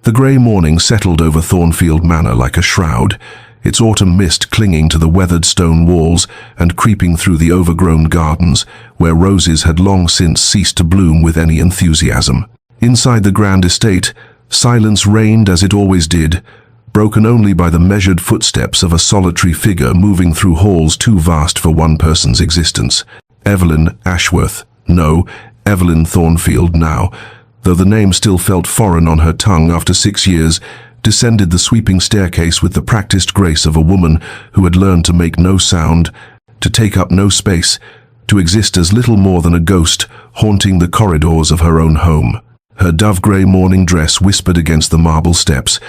The grey morning settled over Thornfield Manor like a shroud, its autumn mist clinging to the weathered stone walls and creeping through the overgrown gardens, where roses had long since ceased to bloom with any enthusiasm. Inside the grand estate, silence reigned as it always did, broken only by the measured footsteps of a solitary figure moving through halls too vast for one person's existence. Evelyn Ashworth. No, Evelyn Thornfield now, though the name still felt foreign on her tongue after 6 years, descended the sweeping staircase with the practiced grace of a woman who had learned to make no sound, to take up no space, to exist as little more than a ghost haunting the corridors of her own home. Her dove-grey morning dress whispered against the marble steps,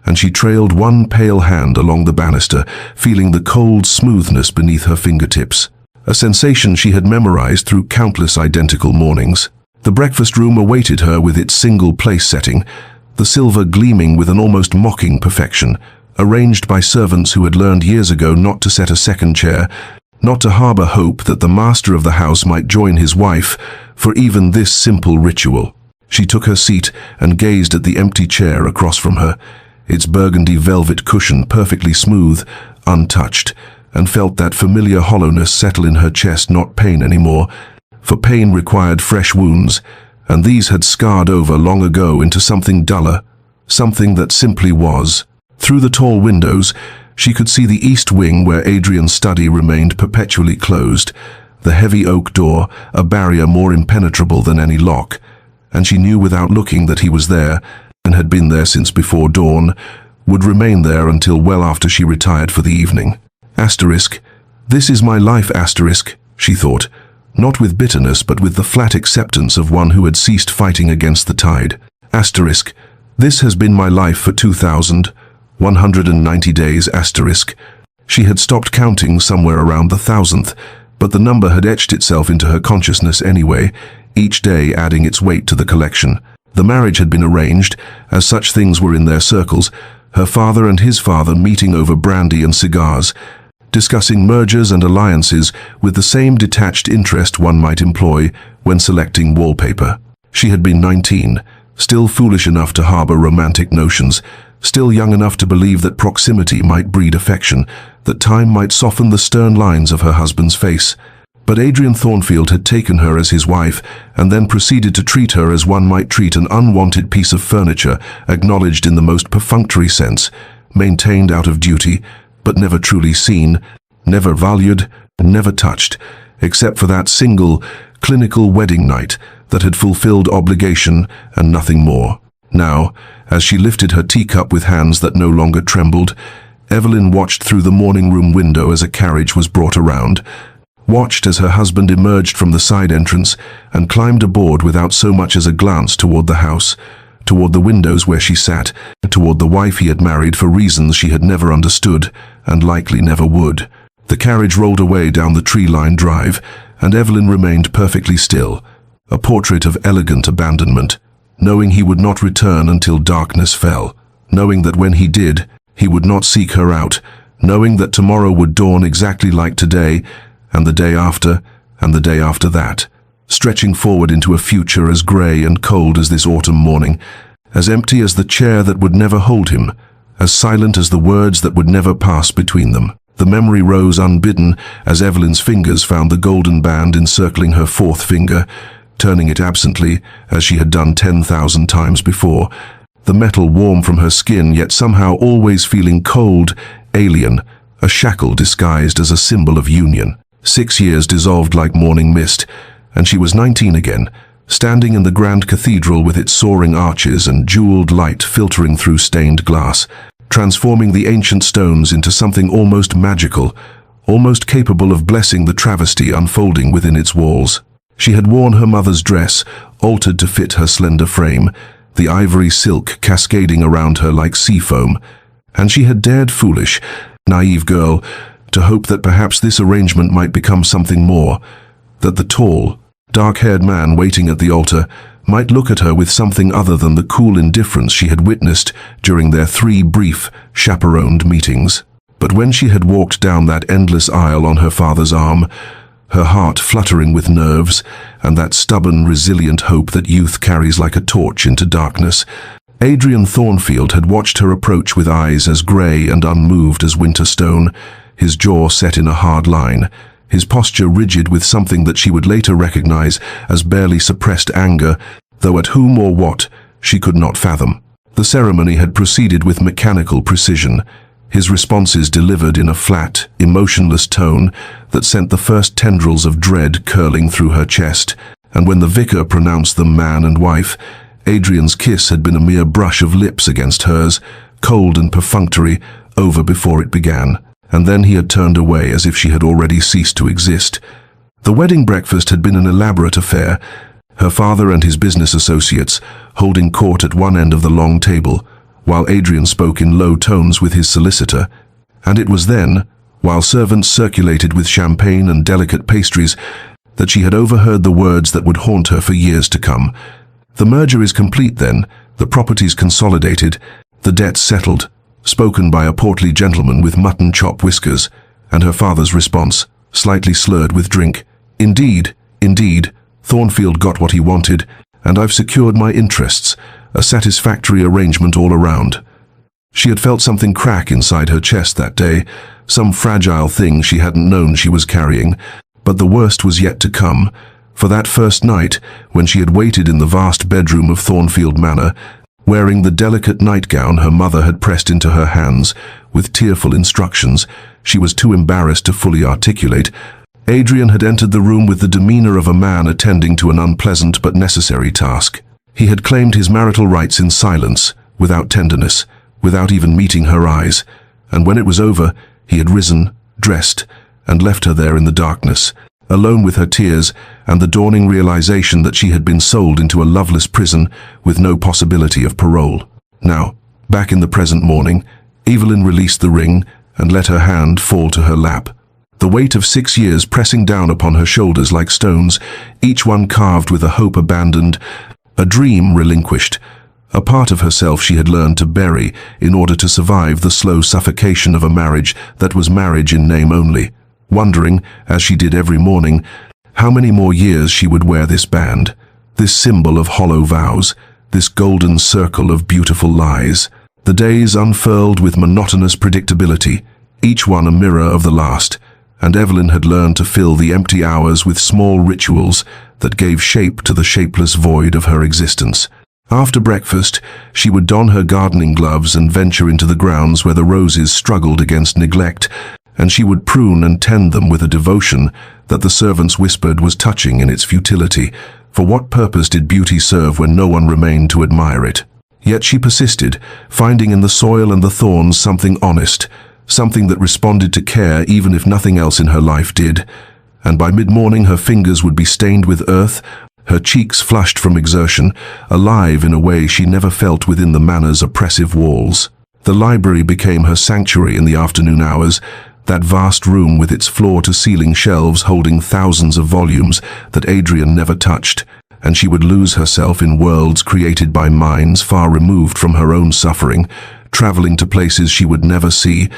and she trailed one pale hand along the banister, feeling the cold smoothness beneath her fingertips, a sensation she had memorized through countless identical mornings. The breakfast room awaited her with its single place setting, the silver gleaming with an almost mocking perfection, arranged by servants who had learned years ago not to set a second chair, not to harbor hope that the master of the house might join his wife for even this simple ritual. She took her seat and gazed at the empty chair across from her, its burgundy velvet cushion perfectly smooth, untouched, and felt that familiar hollowness settle in her chest, not pain anymore, for pain required fresh wounds, and these had scarred over long ago into something duller, something that simply was. Through the tall windows, she could see the east wing where Adrian's study remained perpetually closed, the heavy oak door, a barrier more impenetrable than any lock, and she knew without looking that he was there, and had been there since before dawn, would remain there until well after she retired for the evening. Asterisk. This is my life, asterisk, she thought, not with bitterness but with the flat acceptance of one who had ceased fighting against the tide. Asterisk. This has been my life for 2,190 days, asterisk. She had stopped counting somewhere around the 1,000th, but the number had etched itself into her consciousness anyway, each day adding its weight to the collection. The marriage had been arranged, as such things were in their circles, her father and his father meeting over brandy and cigars, discussing mergers and alliances with the same detached interest one might employ when selecting wallpaper. She had been 19, still foolish enough to harbor romantic notions, still young enough to believe that proximity might breed affection, that time might soften the stern lines of her husband's face. But Adrian Thornfield had taken her as his wife and then proceeded to treat her as one might treat an unwanted piece of furniture, acknowledged in the most perfunctory sense, maintained out of duty, but never truly seen, never valued, never touched, except for that single, clinical wedding night that had fulfilled obligation and nothing more. Now, as she lifted her teacup with hands that no longer trembled, Evelyn watched through the morning room window as a carriage was brought around, watched as her husband emerged from the side entrance and climbed aboard without so much as a glance toward the house, toward the windows where she sat, toward the wife he had married for reasons she had never understood and likely never would. The carriage rolled away down the tree-lined drive, and Evelyn remained perfectly still, a portrait of elegant abandonment, knowing he would not return until darkness fell, knowing that when he did, he would not seek her out, knowing that tomorrow would dawn exactly like today, and the day after, and the day after that, stretching forward into a future as grey and cold as this autumn morning, as empty as the chair that would never hold him, as silent as the words that would never pass between them. The memory rose unbidden as Evelyn's fingers found the golden band encircling her fourth finger, turning it absently, as she had done 10,000 times before, the metal warm from her skin yet somehow always feeling cold, alien, a shackle disguised as a symbol of union. 6 years dissolved like morning mist, and she was 19 again, standing in the grand cathedral with its soaring arches and jeweled light filtering through stained glass, transforming the ancient stones into something almost magical, almost capable of blessing the travesty unfolding within its walls. She had worn her mother's dress, altered to fit her slender frame, the ivory silk cascading around her like sea foam, and she had dared, foolish, naive girl, to hope that perhaps this arrangement might become something more, that the tall, dark-haired man waiting at the altar might look at her with something other than the cool indifference she had witnessed during their 3 brief, chaperoned meetings. But when she had walked down that endless aisle on her father's arm, her heart fluttering with nerves and that stubborn, resilient hope that youth carries like a torch into darkness, Adrian Thornfield had watched her approach with eyes as grey and unmoved as winter stone, his jaw set in a hard line, his posture rigid with something that she would later recognize as barely suppressed anger, though at whom or what she could not fathom. The ceremony had proceeded with mechanical precision, his responses delivered in a flat, emotionless tone that sent the first tendrils of dread curling through her chest, and when the vicar pronounced them man and wife, Adrian's kiss had been a mere brush of lips against hers, cold and perfunctory, over before it began, and then he had turned away as if she had already ceased to exist. The wedding breakfast had been an elaborate affair, her father and his business associates holding court at one end of the long table, while Adrian spoke in low tones with his solicitor, and it was then, while servants circulated with champagne and delicate pastries, that she had overheard the words that would haunt her for years to come. The merger is complete then, the properties consolidated, the debts settled, spoken by a portly gentleman with mutton chop whiskers, and her father's response, slightly slurred with drink. Indeed, indeed, Thornfield got what he wanted, and I've secured my interests, a satisfactory arrangement all around. She had felt something crack inside her chest that day, some fragile thing she hadn't known she was carrying, but the worst was yet to come. For that first night, when she had waited in the vast bedroom of Thornfield Manor, wearing the delicate nightgown her mother had pressed into her hands, with tearful instructions she was too embarrassed to fully articulate, Adrian had entered the room with the demeanor of a man attending to an unpleasant but necessary task. He had claimed his marital rights in silence, without tenderness, without even meeting her eyes, and when it was over, he had risen, dressed, and left her there in the darkness, alone with her tears and the dawning realization that she had been sold into a loveless prison with no possibility of parole. Now, back in the present morning, Evelyn released the ring and let her hand fall to her lap. The weight of 6 years pressing down upon her shoulders like stones, each one carved with a hope abandoned, a dream relinquished, a part of herself she had learned to bury in order to survive the slow suffocation of a marriage that was marriage in name only, wondering, as she did every morning, how many more years she would wear this band, this symbol of hollow vows, this golden circle of beautiful lies. The days unfurled with monotonous predictability, each one a mirror of the last, and Evelyn had learned to fill the empty hours with small rituals that gave shape to the shapeless void of her existence. After breakfast, she would don her gardening gloves and venture into the grounds where the roses struggled against neglect, and she would prune and tend them with a devotion that the servants whispered was touching in its futility. For what purpose did beauty serve when no one remained to admire it? Yet she persisted, finding in the soil and the thorns something honest, something that responded to care even if nothing else in her life did. And by mid-morning her fingers would be stained with earth, her cheeks flushed from exertion, alive in a way she never felt within the manor's oppressive walls. The library became her sanctuary in the afternoon hours, that vast room with its floor-to-ceiling shelves holding thousands of volumes that Adrian never touched, and she would lose herself in worlds created by minds far removed from her own suffering, traveling to places she would never see,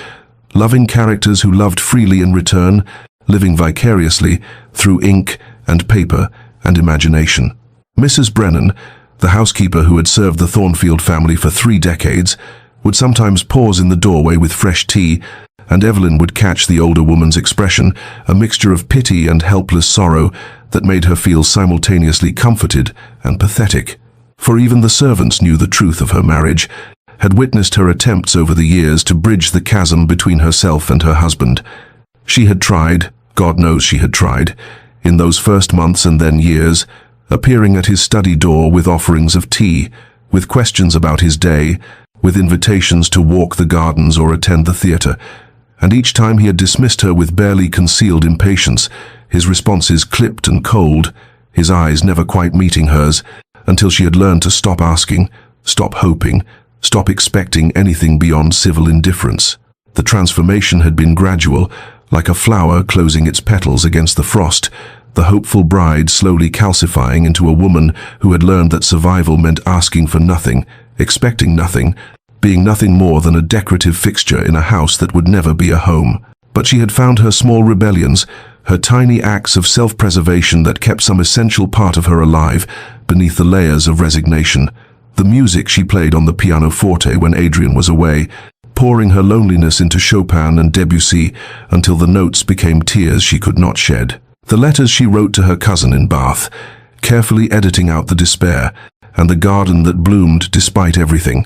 loving characters who loved freely in return, living vicariously through ink and paper and imagination. Mrs. Brennan, the housekeeper who had served the Thornfield family for 3 decades, would sometimes pause in the doorway with fresh tea, and Evelyn would catch the older woman's expression, a mixture of pity and helpless sorrow that made her feel simultaneously comforted and pathetic. For even the servants knew the truth of her marriage, had witnessed her attempts over the years to bridge the chasm between herself and her husband. She had tried, God knows she had tried, in those first months and then years, appearing at his study door with offerings of tea, with questions about his day, with invitations to walk the gardens or attend the theatre, and each time he had dismissed her with barely concealed impatience, his responses clipped and cold, his eyes never quite meeting hers, until she had learned to stop asking, stop hoping, stop expecting anything beyond civil indifference. The transformation had been gradual, like a flower closing its petals against the frost, the hopeful bride slowly calcifying into a woman who had learned that survival meant asking for nothing, expecting nothing, being nothing more than a decorative fixture in a house that would never be a home. But she had found her small rebellions, her tiny acts of self-preservation that kept some essential part of her alive beneath the layers of resignation. The music she played on the pianoforte when Adrian was away, pouring her loneliness into Chopin and Debussy until the notes became tears she could not shed. The letters she wrote to her cousin in Bath, carefully editing out the despair, and the garden that bloomed despite everything,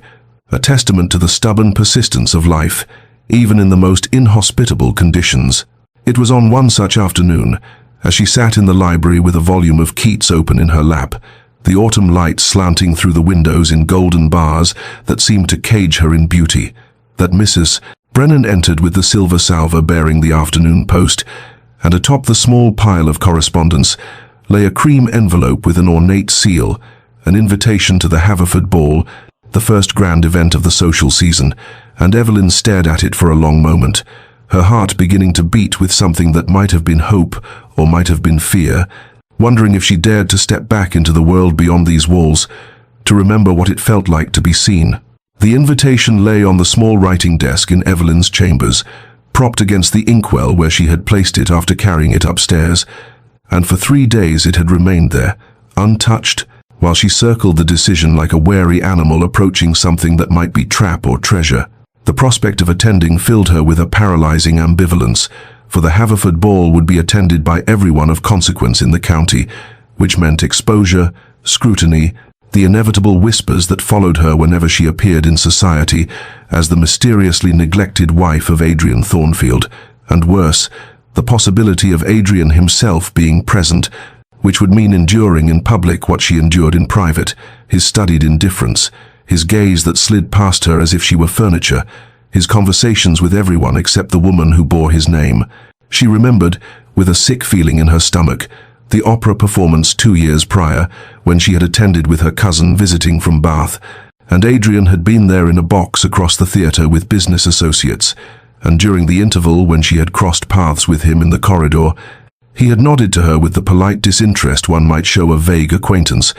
a testament to the stubborn persistence of life, even in the most inhospitable conditions. It was on one such afternoon, as she sat in the library with a volume of Keats open in her lap, the autumn light slanting through the windows in golden bars that seemed to cage her in beauty, that Mrs. Brennan entered with the silver salver bearing the afternoon post, and atop the small pile of correspondence lay a cream envelope with an ornate seal, an invitation to the Haverford Ball, the first grand event of the social season, and Evelyn stared at it for a long moment, her heart beginning to beat with something that might have been hope or might have been fear, wondering if she dared to step back into the world beyond these walls, to remember what it felt like to be seen. The invitation lay on the small writing desk in Evelyn's chambers, propped against the inkwell where she had placed it after carrying it upstairs, and for 3 days it had remained there, untouched, while she circled the decision like a wary animal approaching something that might be trap or treasure. The prospect of attending filled her with a paralyzing ambivalence, for the Haverford Ball would be attended by everyone of consequence in the county, which meant exposure, scrutiny, the inevitable whispers that followed her whenever she appeared in society as the mysteriously neglected wife of Adrian Thornfield, and worse, the possibility of Adrian himself being present, which would mean enduring in public what she endured in private, his studied indifference, his gaze that slid past her as if she were furniture, his conversations with everyone except the woman who bore his name. She remembered, with a sick feeling in her stomach, the opera performance 2 years prior, when she had attended with her cousin visiting from Bath, and Adrian had been there in a box across the theatre with business associates, and during the interval when she had crossed paths with him in the corridor, he had nodded to her with the polite disinterest one might show a vague acquaintance,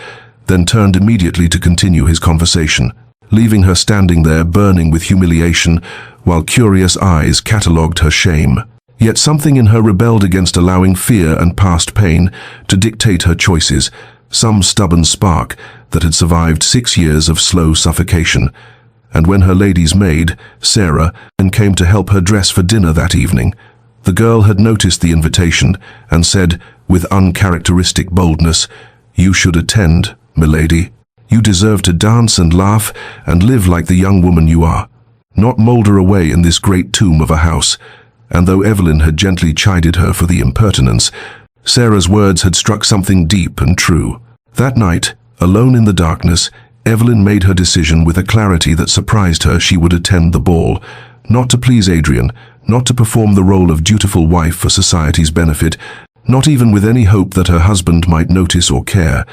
then turned immediately to continue his conversation, leaving her standing there burning with humiliation while curious eyes catalogued her shame. Yet something in her rebelled against allowing fear and past pain to dictate her choices, some stubborn spark that had survived 6 years of slow suffocation. And when her lady's maid, Sarah, came to help her dress for dinner that evening, the girl had noticed the invitation and said, with uncharacteristic boldness, "You should attend, milady. You deserve to dance and laugh and live like the young woman you are, not moulder away in this great tomb of a house." And though Evelyn had gently chided her for the impertinence, Sarah's words had struck something deep and true. That night, alone in the darkness, Evelyn made her decision with a clarity that surprised her. She would attend the ball, not to please Adrian, not to perform the role of dutiful wife for society's benefit, not even with any hope that her husband might notice or care,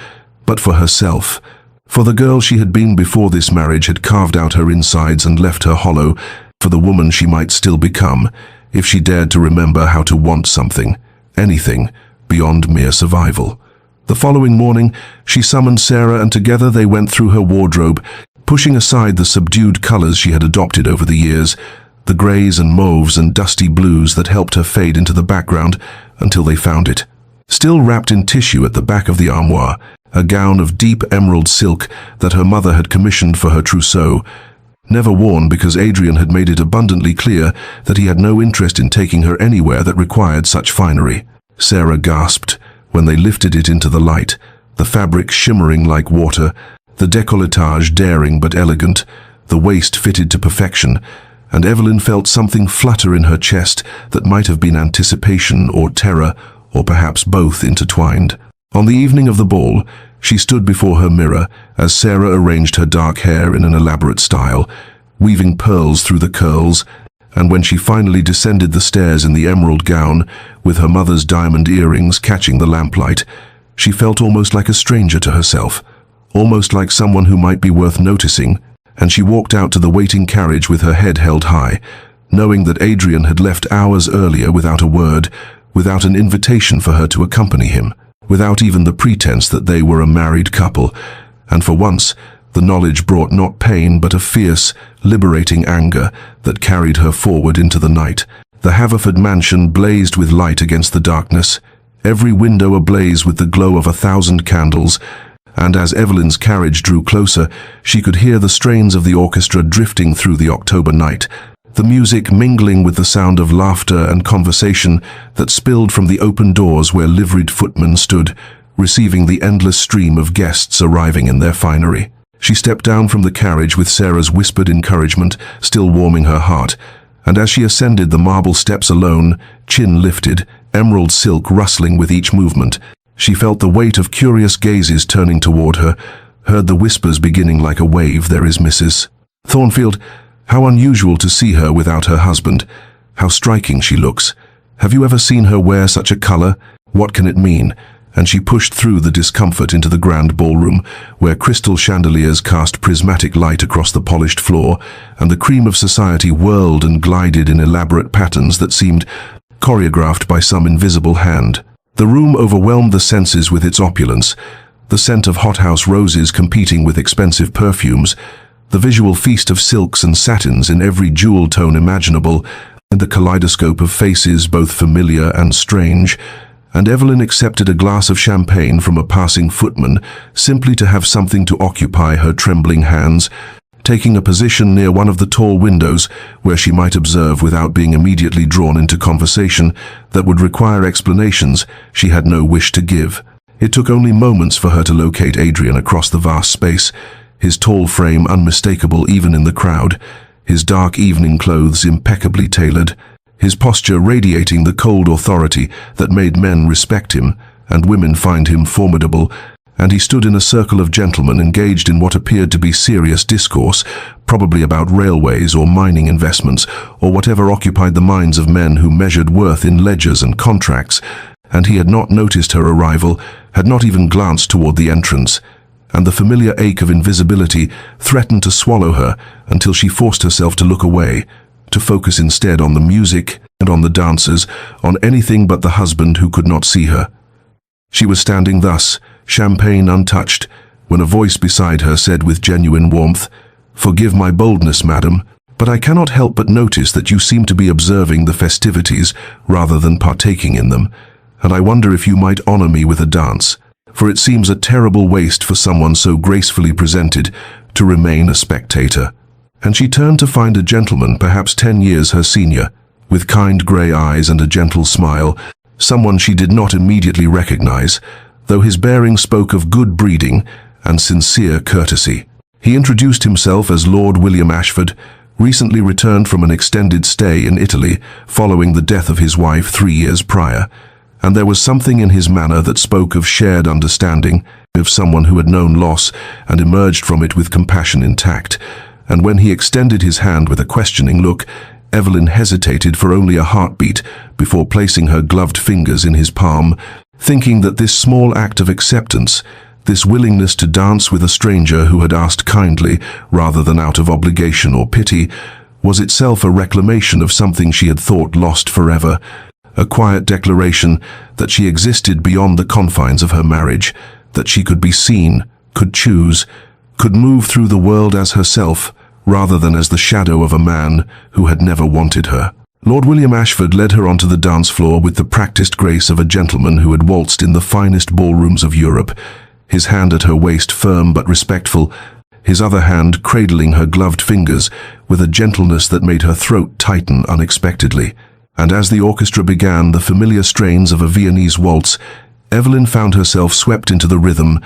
but for herself. For the girl she had been before this marriage had carved out her insides and left her hollow, for the woman she might still become, if she dared to remember how to want something, anything, beyond mere survival. The following morning, she summoned Sarah, and together they went through her wardrobe, pushing aside the subdued colors she had adopted over the years, the grays and mauves and dusty blues that helped her fade into the background until they found it. Still wrapped in tissue at the back of the armoire, a gown of deep emerald silk that her mother had commissioned for her trousseau, never worn because Adrian had made it abundantly clear that he had no interest in taking her anywhere that required such finery. Sarah gasped when they lifted it into the light, the fabric shimmering like water, the décolletage daring but elegant, the waist fitted to perfection, and Evelyn felt something flutter in her chest that might have been anticipation or terror, or perhaps both intertwined. On the evening of the ball, she stood before her mirror as Sarah arranged her dark hair in an elaborate style, weaving pearls through the curls, and when she finally descended the stairs in the emerald gown, with her mother's diamond earrings catching the lamplight, she felt almost like a stranger to herself, almost like someone who might be worth noticing, and she walked out to the waiting carriage with her head held high, knowing that Adrian had left hours earlier without a word, without an invitation for her to accompany him, without even the pretense that they were a married couple, and for once, the knowledge brought not pain but a fierce, liberating anger that carried her forward into the night. The Haverford mansion blazed with light against the darkness, every window ablaze with the glow of 1,000 candles, and as Evelyn's carriage drew closer, she could hear the strains of the orchestra drifting through the October night, the music mingling with the sound of laughter and conversation that spilled from the open doors where liveried footmen stood, receiving the endless stream of guests arriving in their finery. She stepped down from the carriage with Sarah's whispered encouragement still warming her heart, and as she ascended the marble steps alone, chin lifted, emerald silk rustling with each movement, she felt the weight of curious gazes turning toward her, heard the whispers beginning like a wave, "There is Mrs. Thornfield. How unusual to see her without her husband. How striking she looks. Have you ever seen her wear such a color? What can it mean?" And she pushed through the discomfort into the grand ballroom, where crystal chandeliers cast prismatic light across the polished floor, and the cream of society whirled and glided in elaborate patterns that seemed choreographed by some invisible hand. The room overwhelmed the senses with its opulence, the scent of hothouse roses competing with expensive perfumes, the visual feast of silks and satins in every jewel tone imaginable, and the kaleidoscope of faces both familiar and strange. And Evelyn accepted a glass of champagne from a passing footman simply to have something to occupy her trembling hands, taking a position near one of the tall windows where she might observe without being immediately drawn into conversation that would require explanations she had no wish to give. It took only moments for her to locate Adrian across the vast space, his tall frame unmistakable even in the crowd, his dark evening clothes impeccably tailored, his posture radiating the cold authority that made men respect him and women find him formidable, and he stood in a circle of gentlemen engaged in what appeared to be serious discourse, probably about railways or mining investments, or whatever occupied the minds of men who measured worth in ledgers and contracts, and he had not noticed her arrival, had not even glanced toward the entrance, and the familiar ache of invisibility threatened to swallow her until she forced herself to look away, to focus instead on the music and on the dancers, on anything but the husband who could not see her. She was standing thus, champagne untouched, when a voice beside her said with genuine warmth, "Forgive my boldness, madam, but I cannot help but notice that you seem to be observing the festivities rather than partaking in them, and I wonder if you might honor me with a dance, for it seems a terrible waste for someone so gracefully presented to remain a spectator." And she turned to find a gentleman perhaps 10 years her senior, with kind grey eyes and a gentle smile, someone she did not immediately recognize, though his bearing spoke of good breeding and sincere courtesy. He introduced himself as Lord William Ashford, recently returned from an extended stay in Italy following the death of his wife 3 years prior, and there was something in his manner that spoke of shared understanding, of someone who had known loss and emerged from it with compassion intact. And when he extended his hand with a questioning look, Evelyn hesitated for only a heartbeat before placing her gloved fingers in his palm, thinking that this small act of acceptance, this willingness to dance with a stranger who had asked kindly rather than out of obligation or pity, was itself a reclamation of something she had thought lost forever, a quiet declaration that she existed beyond the confines of her marriage, that she could be seen, could choose, could move through the world as herself, rather than as the shadow of a man who had never wanted her. Lord William Ashford led her onto the dance floor with the practiced grace of a gentleman who had waltzed in the finest ballrooms of Europe, his hand at her waist firm but respectful, his other hand cradling her gloved fingers with a gentleness that made her throat tighten unexpectedly. And as the orchestra began the familiar strains of a Viennese waltz, Evelyn found herself swept into the rhythm,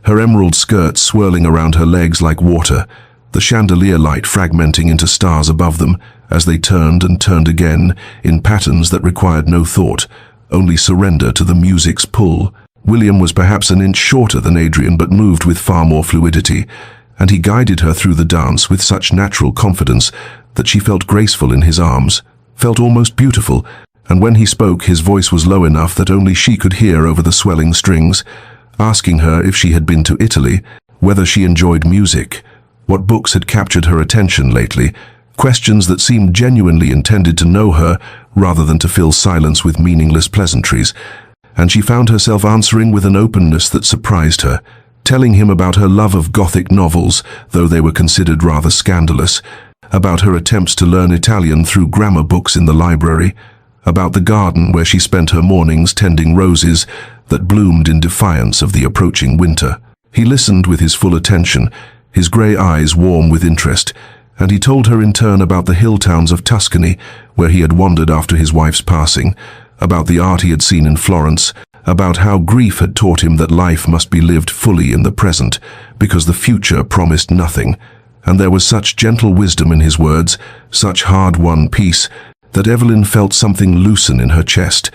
her emerald skirts swirling around her legs like water, the chandelier light fragmenting into stars above them as they turned and turned again in patterns that required no thought, only surrender to the music's pull. William was perhaps an inch shorter than Adrian but moved with far more fluidity, and he guided her through the dance with such natural confidence that she felt graceful in his arms, felt almost beautiful, and when he spoke his voice was low enough that only she could hear over the swelling strings, asking her if she had been to Italy, whether she enjoyed music, what books had captured her attention lately, questions that seemed genuinely intended to know her rather than to fill silence with meaningless pleasantries, and she found herself answering with an openness that surprised her, telling him about her love of Gothic novels, though they were considered rather scandalous, about her attempts to learn Italian through grammar books in the library, about the garden where she spent her mornings tending roses that bloomed in defiance of the approaching winter. He listened with his full attention, his grey eyes warm with interest, and he told her in turn about the hill towns of Tuscany, where he had wandered after his wife's passing, about the art he had seen in Florence, about how grief had taught him that life must be lived fully in the present, because the future promised nothing. And there was such gentle wisdom in his words, such hard-won peace, that Evelyn felt something loosen in her chest,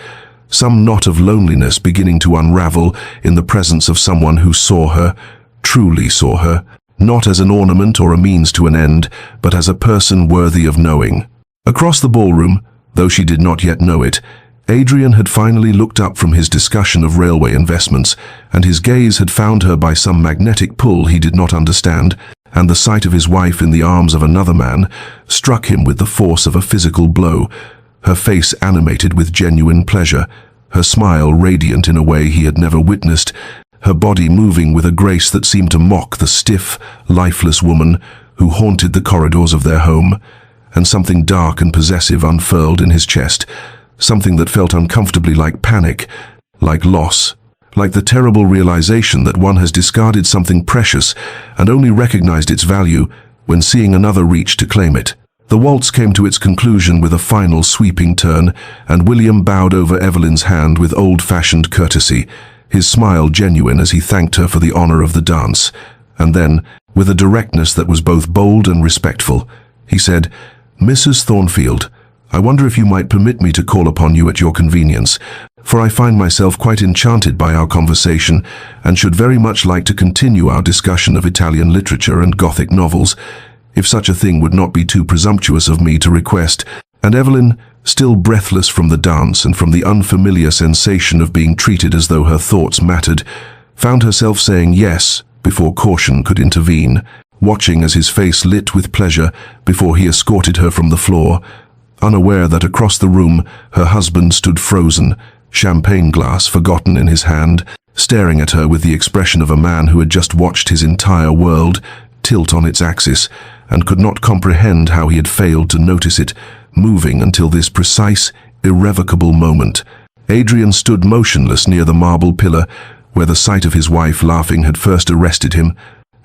some knot of loneliness beginning to unravel in the presence of someone who saw her, truly saw her, not as an ornament or a means to an end, but as a person worthy of knowing. Across the ballroom, though she did not yet know it, Adrian had finally looked up from his discussion of railway investments, and his gaze had found her by some magnetic pull he did not understand, and the sight of his wife in the arms of another man struck him with the force of a physical blow, her face animated with genuine pleasure, her smile radiant in a way he had never witnessed, her body moving with a grace that seemed to mock the stiff, lifeless woman who haunted the corridors of their home, and something dark and possessive unfurled in his chest, something that felt uncomfortably like panic, like loss, like the terrible realization that one has discarded something precious and only recognized its value when seeing another reach to claim it. The waltz came to its conclusion with a final sweeping turn, and William bowed over Evelyn's hand with old-fashioned courtesy, his smile genuine as he thanked her for the honor of the dance. And then, with a directness that was both bold and respectful, he said, "Mrs. Thornfield, I wonder if you might permit me to call upon you at your convenience, for I find myself quite enchanted by our conversation and should very much like to continue our discussion of Italian literature and Gothic novels, if such a thing would not be too presumptuous of me to request." And Evelyn, still breathless from the dance and from the unfamiliar sensation of being treated as though her thoughts mattered, found herself saying yes before caution could intervene, watching as his face lit with pleasure before he escorted her from the floor, unaware that across the room her husband stood frozen, champagne glass forgotten in his hand, staring at her with the expression of a man who had just watched his entire world tilt on its axis and could not comprehend how he had failed to notice it, moving until this precise, irrevocable moment. Adrian stood motionless near the marble pillar where the sight of his wife laughing had first arrested him,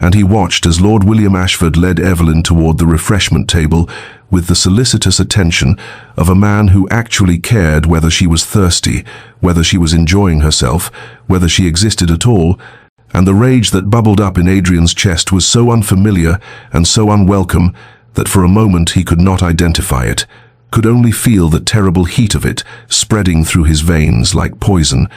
and he watched as Lord William Ashford led Evelyn toward the refreshment table with the solicitous attention of a man who actually cared whether she was thirsty, whether she was enjoying herself, whether she existed at all, and the rage that bubbled up in Adrian's chest was so unfamiliar and so unwelcome that for a moment he could not identify it, could only feel the terrible heat of it spreading through his veins like poison,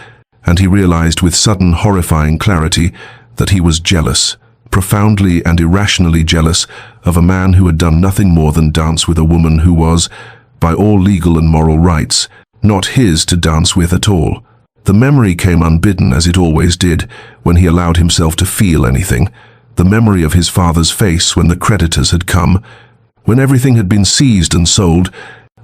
and he realized with sudden horrifying clarity that he was jealous, profoundly and irrationally jealous of a man who had done nothing more than dance with a woman who was, by all legal and moral rights, not his to dance with at all. The memory came unbidden, as it always did, when he allowed himself to feel anything, the memory of his father's face when the creditors had come, when everything had been seized and sold,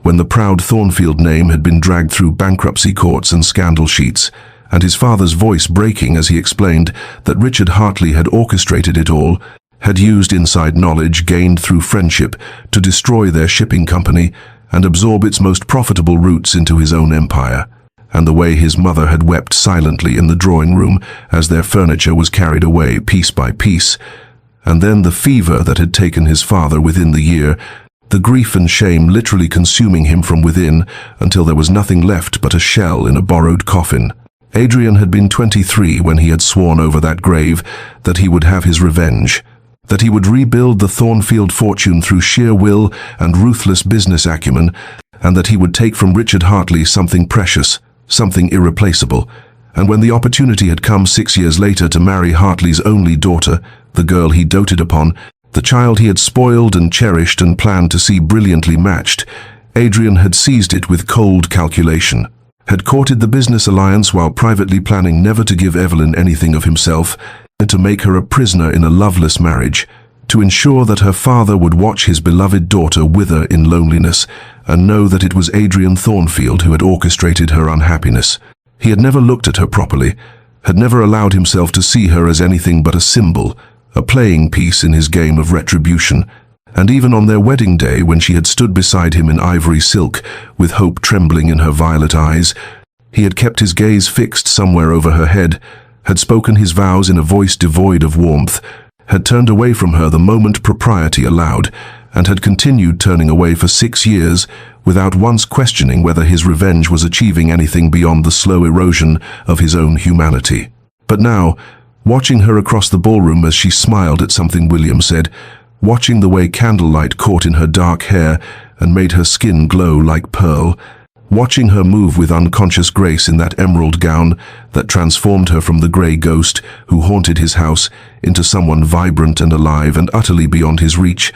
when the proud Thornfield name had been dragged through bankruptcy courts and scandal sheets, and his father's voice breaking as he explained that Richard Hartley had orchestrated it all, had used inside knowledge gained through friendship to destroy their shipping company and absorb its most profitable routes into his own empire, and the way his mother had wept silently in the drawing room as their furniture was carried away piece by piece, and then the fever that had taken his father within the year, the grief and shame literally consuming him from within until there was nothing left but a shell in a borrowed coffin. Adrian had been 23 when he had sworn over that grave that he would have his revenge, that he would rebuild the Thornfield fortune through sheer will and ruthless business acumen, and that he would take from Richard Hartley something precious, something irreplaceable. And when the opportunity had come 6 years later to marry Hartley's only daughter, the girl he doted upon, the child he had spoiled and cherished and planned to see brilliantly matched, Adrian had seized it with cold calculation, had courted the business alliance while privately planning never to give Evelyn anything of himself, and to make her a prisoner in a loveless marriage, to ensure that her father would watch his beloved daughter wither in loneliness and know that it was Adrian Thornfield who had orchestrated her unhappiness. He had never looked at her properly, had never allowed himself to see her as anything but a symbol, a playing piece in his game of retribution, and even on their wedding day when she had stood beside him in ivory silk, with hope trembling in her violet eyes, he had kept his gaze fixed somewhere over her head, had spoken his vows in a voice devoid of warmth, had turned away from her the moment propriety allowed, and had continued turning away for 6 years without once questioning whether his revenge was achieving anything beyond the slow erosion of his own humanity. But now, watching her across the ballroom as she smiled at something William said, watching the way candlelight caught in her dark hair and made her skin glow like pearl, watching her move with unconscious grace in that emerald gown that transformed her from the grey ghost who haunted his house into someone vibrant and alive and utterly beyond his reach,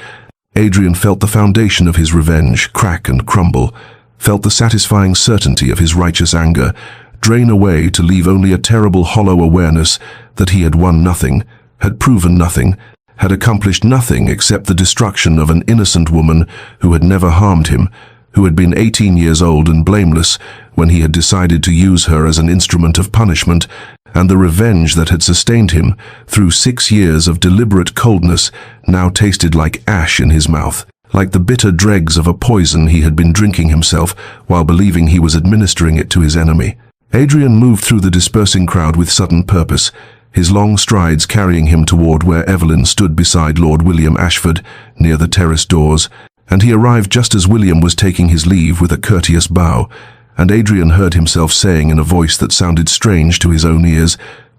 Adrian felt the foundation of his revenge crack and crumble, felt the satisfying certainty of his righteous anger drain away to leave only a terrible hollow awareness that he had won nothing, had proven nothing, had accomplished nothing except the destruction of an innocent woman who had never harmed him, who had been 18 years old and blameless when he had decided to use her as an instrument of punishment, and the revenge that had sustained him through 6 years of deliberate coldness now tasted like ash in his mouth, like the bitter dregs of a poison he had been drinking himself while believing he was administering it to his enemy. Adrian moved through the dispersing crowd with sudden purpose, his long strides carrying him toward where Evelyn stood beside Lord William Ashford near the terrace doors, and he arrived just as William was taking his leave with a courteous bow, and Adrian heard himself saying in a voice that sounded strange to his own ears,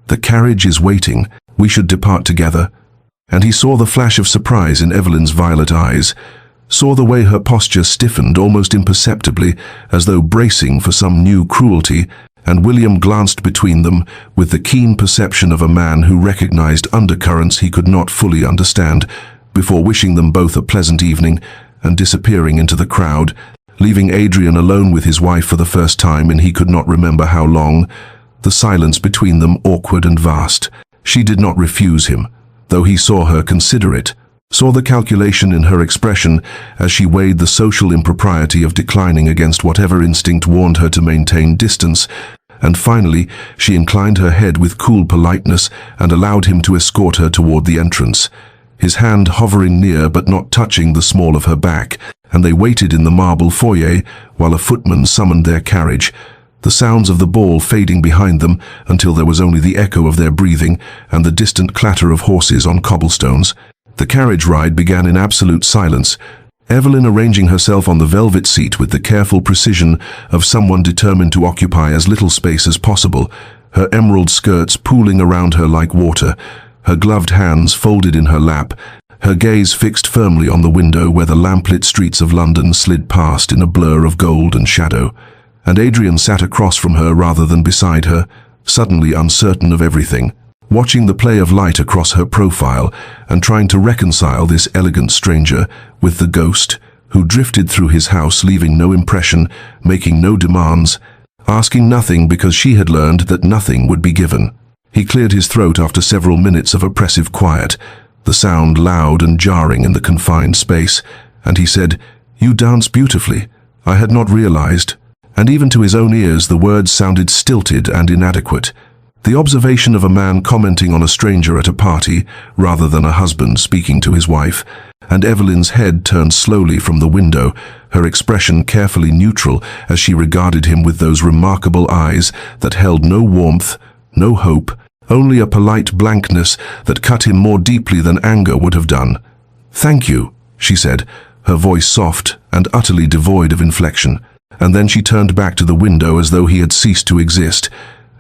"The carriage is waiting, we should depart together." And he saw the flash of surprise in Evelyn's violet eyes, saw the way her posture stiffened almost imperceptibly as though bracing for some new cruelty, and William glanced between them with the keen perception of a man who recognized undercurrents he could not fully understand, before wishing them both a pleasant evening and disappearing into the crowd, leaving Adrian alone with his wife for the first time in he could not remember how long, the silence between them awkward and vast. She did not refuse him, though he saw her consider it, saw the calculation in her expression as she weighed the social impropriety of declining against whatever instinct warned her to maintain distance, and finally she inclined her head with cool politeness and allowed him to escort her toward the entrance, his hand hovering near but not touching the small of her back, and they waited in the marble foyer while a footman summoned their carriage, the sounds of the ball fading behind them until there was only the echo of their breathing and the distant clatter of horses on cobblestones. The carriage ride began in absolute silence, Evelyn arranging herself on the velvet seat with the careful precision of someone determined to occupy as little space as possible, her emerald skirts pooling around her like water, her gloved hands folded in her lap, her gaze fixed firmly on the window where the lamplit streets of London slid past in a blur of gold and shadow. And Adrian sat across from her rather than beside her, suddenly uncertain of everything, watching the play of light across her profile and trying to reconcile this elegant stranger with the ghost who drifted through his house leaving no impression, making no demands, asking nothing because she had learned that nothing would be given. He cleared his throat after several minutes of oppressive quiet, the sound loud and jarring in the confined space, and he said, "You dance beautifully. I had not realized." And even to his own ears the words sounded stilted and inadequate. The observation of a man commenting on a stranger at a party, rather than a husband speaking to his wife, and Evelyn's head turned slowly from the window, her expression carefully neutral as she regarded him with those remarkable eyes that held no warmth, no hope, only a polite blankness that cut him more deeply than anger would have done. "Thank you," she said, her voice soft and utterly devoid of inflection, and then she turned back to the window as though he had ceased to exist,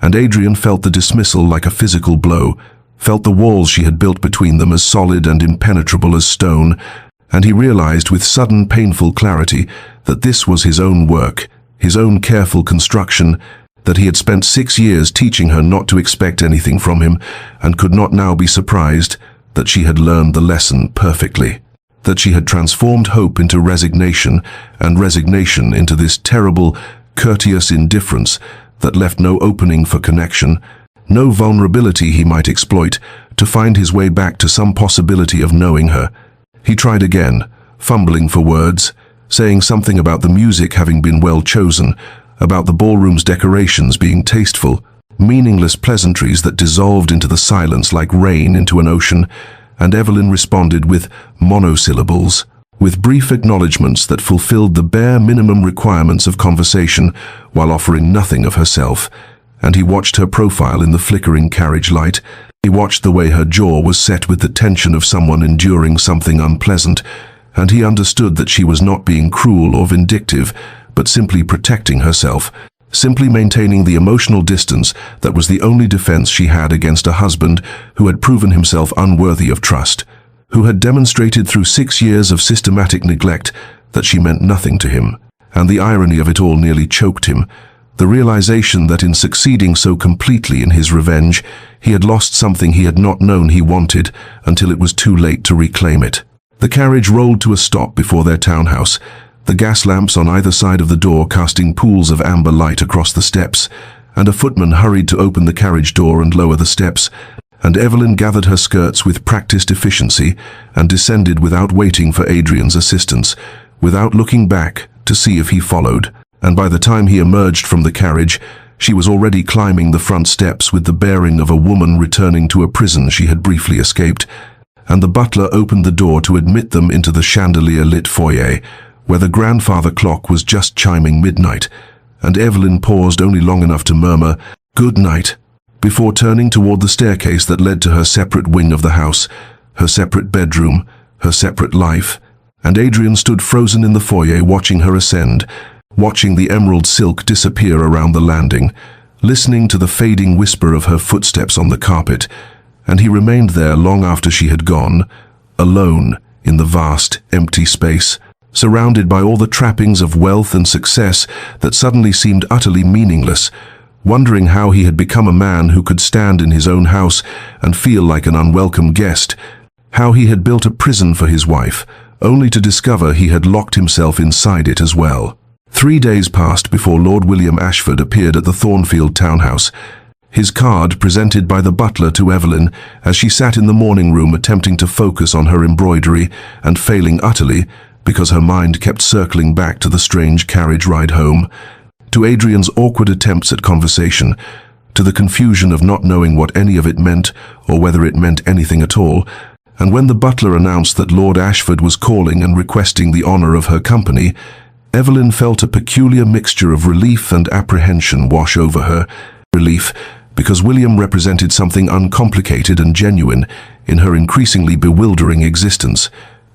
and Adrian felt the dismissal like a physical blow, felt the walls she had built between them as solid and impenetrable as stone, and he realized with sudden painful clarity that this was his own work, his own careful construction, that he had spent 6 years teaching her not to expect anything from him, and could not now be surprised that she had learned the lesson perfectly, that she had transformed hope into resignation, and resignation into this terrible, courteous indifference that left no opening for connection, no vulnerability he might exploit to find his way back to some possibility of knowing her. He tried again, fumbling for words, saying something about the music having been well chosen, about the ballroom's decorations being tasteful, meaningless pleasantries that dissolved into the silence like rain into an ocean, and Evelyn responded with monosyllables, with brief acknowledgments that fulfilled the bare minimum requirements of conversation while offering nothing of herself, and he watched her profile in the flickering carriage light. He watched the way her jaw was set with the tension of someone enduring something unpleasant, and he understood that she was not being cruel or vindictive, but simply protecting herself, simply maintaining the emotional distance that was the only defense she had against a husband who had proven himself unworthy of trust, who had demonstrated through 6 years of systematic neglect that she meant nothing to him. And the irony of it all nearly choked him. The realization that in succeeding so completely in his revenge, he had lost something he had not known he wanted until it was too late to reclaim it. The carriage rolled to a stop before their townhouse, the gas lamps on either side of the door casting pools of amber light across the steps, and a footman hurried to open the carriage door and lower the steps, and Evelyn gathered her skirts with practiced efficiency and descended without waiting for Adrian's assistance, without looking back to see if he followed. And by the time he emerged from the carriage, she was already climbing the front steps with the bearing of a woman returning to a prison she had briefly escaped, and the butler opened the door to admit them into the chandelier-lit foyer, where the grandfather clock was just chiming midnight, and Evelyn paused only long enough to murmur, "Good night," before turning toward the staircase that led to her separate wing of the house, her separate bedroom, her separate life, and Adrian stood frozen in the foyer watching her ascend, watching the emerald silk disappear around the landing, listening to the fading whisper of her footsteps on the carpet, and he remained there long after she had gone, alone in the vast, empty space, surrounded by all the trappings of wealth and success that suddenly seemed utterly meaningless, wondering how he had become a man who could stand in his own house and feel like an unwelcome guest, how he had built a prison for his wife, only to discover he had locked himself inside it as well. 3 days passed before Lord William Ashford appeared at the Thornfield townhouse, his card presented by the butler to Evelyn as she sat in the morning room attempting to focus on her embroidery and failing utterly because her mind kept circling back to the strange carriage ride home, to Adrian's awkward attempts at conversation, to the confusion of not knowing what any of it meant or whether it meant anything at all, and when the butler announced that Lord Ashford was calling and requesting the honor of her company, Evelyn felt a peculiar mixture of relief and apprehension wash over her. Relief, because William represented something uncomplicated and genuine in her increasingly bewildering existence,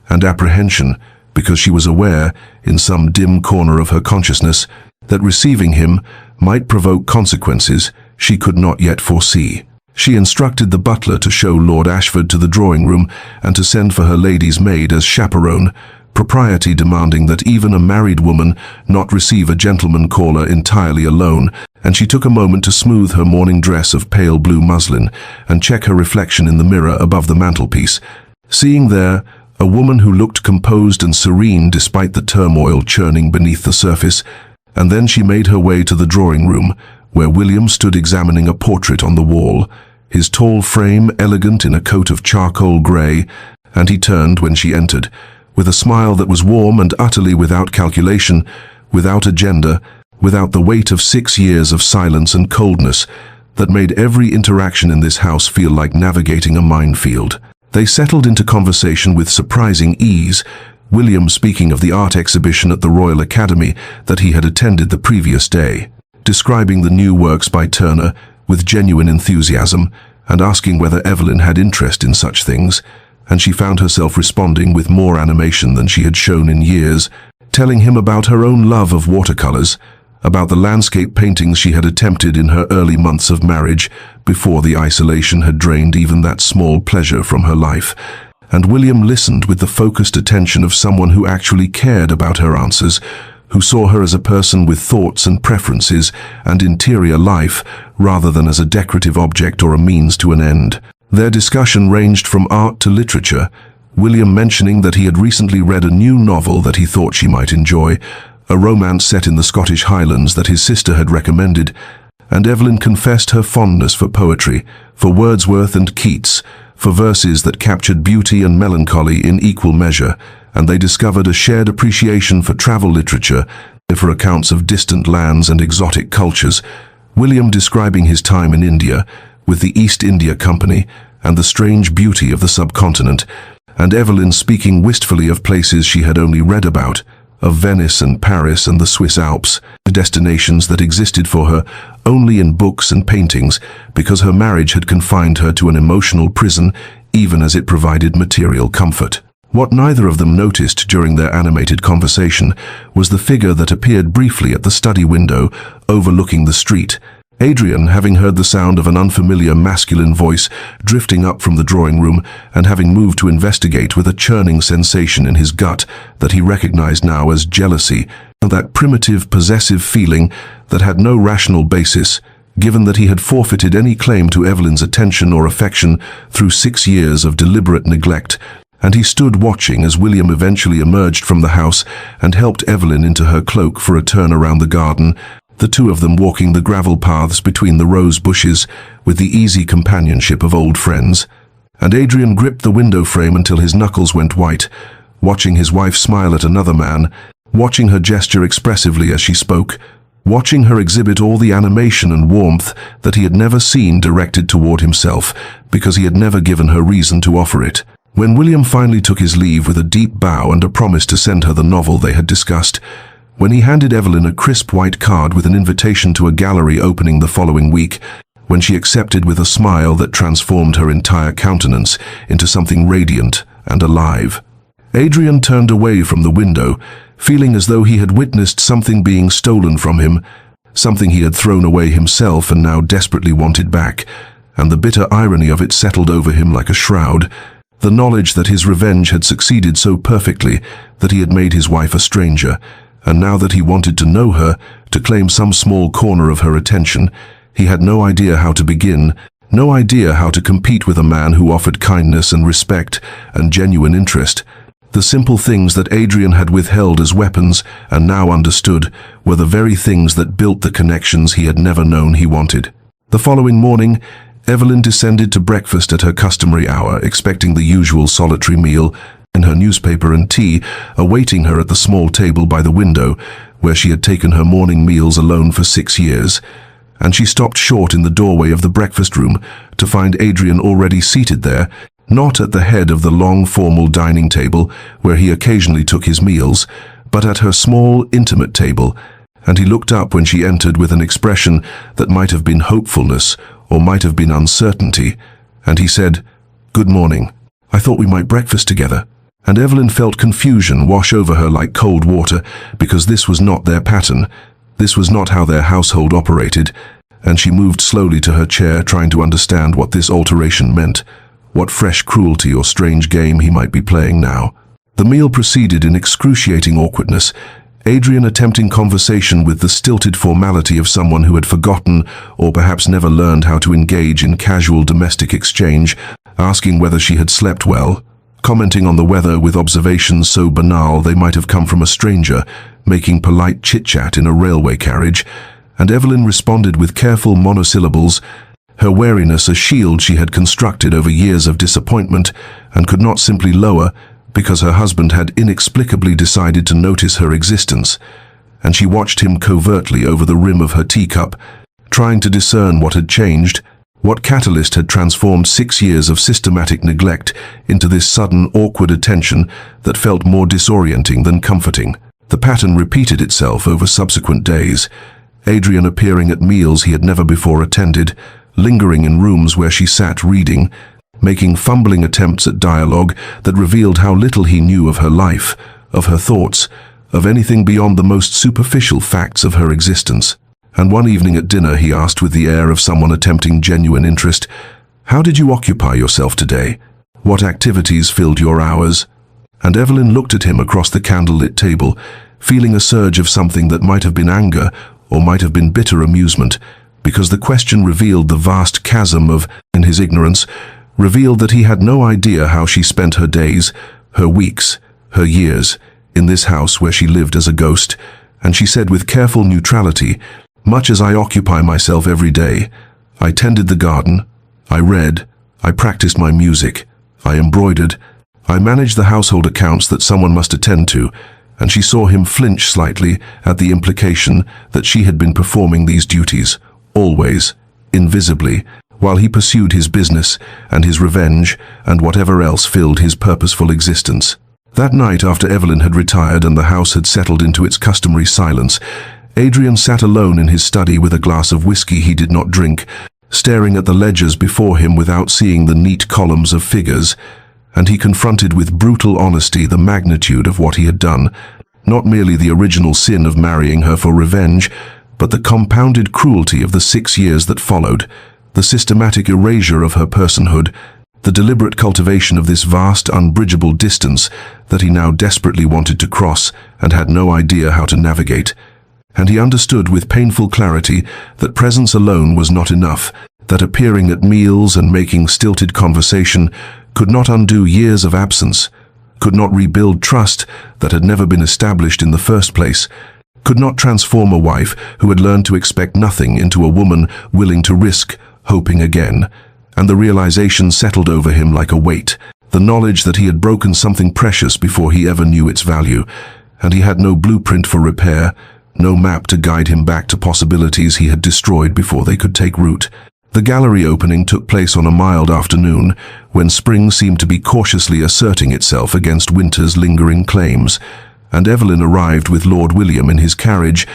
and apprehension, because she was aware, in some dim corner of her consciousness, that receiving him might provoke consequences she could not yet foresee. She instructed the butler to show Lord Ashford to the drawing room and to send for her lady's maid as chaperone, propriety demanding that even a married woman not receive a gentleman caller entirely alone, and she took a moment to smooth her morning dress of pale blue muslin and check her reflection in the mirror above the mantelpiece, seeing there a woman who looked composed and serene despite the turmoil churning beneath the surface, and then she made her way to the drawing room, where William stood examining a portrait on the wall, his tall frame elegant in a coat of charcoal grey, and he turned when she entered, with a smile that was warm and utterly without calculation, without agenda, without the weight of 6 years of silence and coldness that made every interaction in this house feel like navigating a minefield. They settled into conversation with surprising ease, William speaking of the art exhibition at the Royal Academy that he had attended the previous day, describing the new works by Turner with genuine enthusiasm and asking whether Evelyn had interest in such things, and she found herself responding with more animation than she had shown in years, telling him about her own love of watercolors, about the landscape paintings she had attempted in her early months of marriage before the isolation had drained even that small pleasure from her life. And William listened with the focused attention of someone who actually cared about her answers, who saw her as a person with thoughts and preferences and interior life rather than as a decorative object or a means to an end. Their discussion ranged from art to literature, William mentioning that he had recently read a new novel that he thought she might enjoy, a romance set in the Scottish Highlands that his sister had recommended, and Evelyn confessed her fondness for poetry, for Wordsworth and Keats, for verses that captured beauty and melancholy in equal measure, and they discovered a shared appreciation for travel literature, for accounts of distant lands and exotic cultures, William describing his time in India, with the East India Company, and the strange beauty of the subcontinent, and Evelyn speaking wistfully of places she had only read about, of Venice and Paris and the Swiss Alps, destinations that existed for her only in books and paintings, because her marriage had confined her to an emotional prison, even as it provided material comfort. What neither of them noticed during their animated conversation was the figure that appeared briefly at the study window overlooking the street. Adrian, having heard the sound of an unfamiliar masculine voice drifting up from the drawing room and having moved to investigate with a churning sensation in his gut that he recognized now as jealousy, that primitive, possessive feeling that had no rational basis, given that he had forfeited any claim to Evelyn's attention or affection through 6 years of deliberate neglect, and he stood watching as William eventually emerged from the house and helped Evelyn into her cloak for a turn around the garden, the two of them walking the gravel paths between the rose bushes with the easy companionship of old friends. And Adrian gripped the window frame until his knuckles went white, watching his wife smile at another man, watching her gesture expressively as she spoke, watching her exhibit all the animation and warmth that he had never seen directed toward himself, because he had never given her reason to offer it. When William finally took his leave with a deep bow and a promise to send her the novel they had discussed, when he handed Evelyn a crisp white card with an invitation to a gallery opening the following week, when she accepted with a smile that transformed her entire countenance into something radiant and alive, Adrian turned away from the window, feeling as though he had witnessed something being stolen from him, something he had thrown away himself and now desperately wanted back, and the bitter irony of it settled over him like a shroud. The knowledge that his revenge had succeeded so perfectly that he had made his wife a stranger, and now that he wanted to know her, to claim some small corner of her attention, he had no idea how to begin, no idea how to compete with a man who offered kindness and respect and genuine interest. The simple things that Adrian had withheld as weapons and now understood were the very things that built the connections he had never known he wanted. The following morning, Evelyn descended to breakfast at her customary hour, expecting the usual solitary meal, and her newspaper and tea awaiting her at the small table by the window, where she had taken her morning meals alone for 6 years. And she stopped short in the doorway of the breakfast room to find Adrian already seated there, not at the head of the long formal dining table where he occasionally took his meals, but at her small, intimate table, and he looked up when she entered with an expression that might have been hopefulness or might have been uncertainty, and he said, "Good morning. I thought we might breakfast together." And Evelyn felt confusion wash over her like cold water, because this was not their pattern, this was not how their household operated, and she moved slowly to her chair, trying to understand what this alteration meant, what fresh cruelty or strange game he might be playing now. The meal proceeded in excruciating awkwardness, Adrian attempting conversation with the stilted formality of someone who had forgotten or perhaps never learned how to engage in casual domestic exchange, asking whether she had slept well, commenting on the weather with observations so banal they might have come from a stranger, making polite chit-chat in a railway carriage, and Evelyn responded with careful monosyllables, her wariness a shield she had constructed over years of disappointment and could not simply lower because her husband had inexplicably decided to notice her existence, and she watched him covertly over the rim of her teacup, trying to discern what had changed, what catalyst had transformed 6 years of systematic neglect into this sudden, awkward attention that felt more disorienting than comforting. The pattern repeated itself over subsequent days, Adrian appearing at meals he had never before attended, lingering in rooms where she sat reading, making fumbling attempts at dialogue that revealed how little he knew of her life, of her thoughts, of anything beyond the most superficial facts of her existence. And one evening at dinner he asked with the air of someone attempting genuine interest, "How did you occupy yourself today? What activities filled your hours?" And Evelyn looked at him across the candlelit table, feeling a surge of something that might have been anger or might have been bitter amusement, because the question revealed the vast chasm of, in his ignorance, revealed that he had no idea how she spent her days, her weeks, her years, in this house where she lived as a ghost, and she said with careful neutrality, "Much as I occupy myself every day, I tended the garden, I read, I practiced my music, I embroidered, I managed the household accounts that someone must attend to," and she saw him flinch slightly at the implication that she had been performing these duties, always, invisibly, while he pursued his business and his revenge and whatever else filled his purposeful existence. That night, after Evelyn had retired and the house had settled into its customary silence, Adrian sat alone in his study with a glass of whiskey he did not drink, staring at the ledgers before him without seeing the neat columns of figures, and he confronted with brutal honesty the magnitude of what he had done, not merely the original sin of marrying her for revenge, but the compounded cruelty of the 6 years that followed, the systematic erasure of her personhood, the deliberate cultivation of this vast, unbridgeable distance that he now desperately wanted to cross and had no idea how to navigate. And he understood with painful clarity that presence alone was not enough, that appearing at meals and making stilted conversation could not undo years of absence, could not rebuild trust that had never been established in the first place, could not transform a wife who had learned to expect nothing into a woman willing to risk hoping again. And the realization settled over him like a weight, the knowledge that he had broken something precious before he ever knew its value, and he had no blueprint for repair, no map to guide him back to possibilities he had destroyed before they could take root. The gallery opening took place on a mild afternoon, when spring seemed to be cautiously asserting itself against winter's lingering claims, and Evelyn arrived with Lord William in his carriage,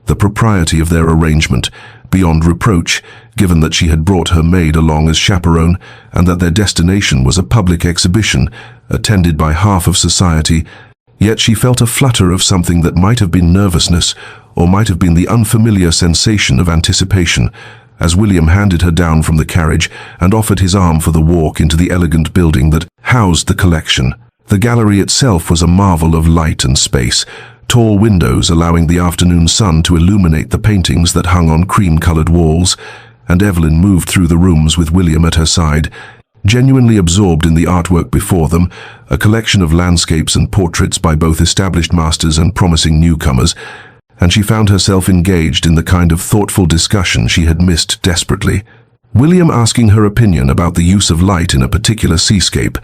the propriety of their arrangement beyond reproach, given that she had brought her maid along as chaperone, and that their destination was a public exhibition, attended by half of society. Yet she felt a flutter of something that might have been nervousness, or might have been the unfamiliar sensation of anticipation, as William handed her down from the carriage and offered his arm for the walk into the elegant building that housed the collection. The gallery itself was a marvel of light and space, tall windows allowing the afternoon sun to illuminate the paintings that hung on cream-colored walls, and Evelyn moved through the rooms with William at her side, genuinely absorbed in the artwork before them, a collection of landscapes and portraits by both established masters and promising newcomers, and she found herself engaged in the kind of thoughtful discussion she had missed desperately. William asking her opinion about the use of light in a particular seascape,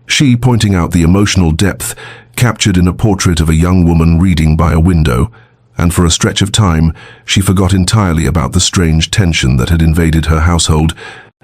she pointing out the emotional depth captured in a portrait of a young woman reading by a window, and for a stretch of time she forgot entirely about the strange tension that had invaded her household,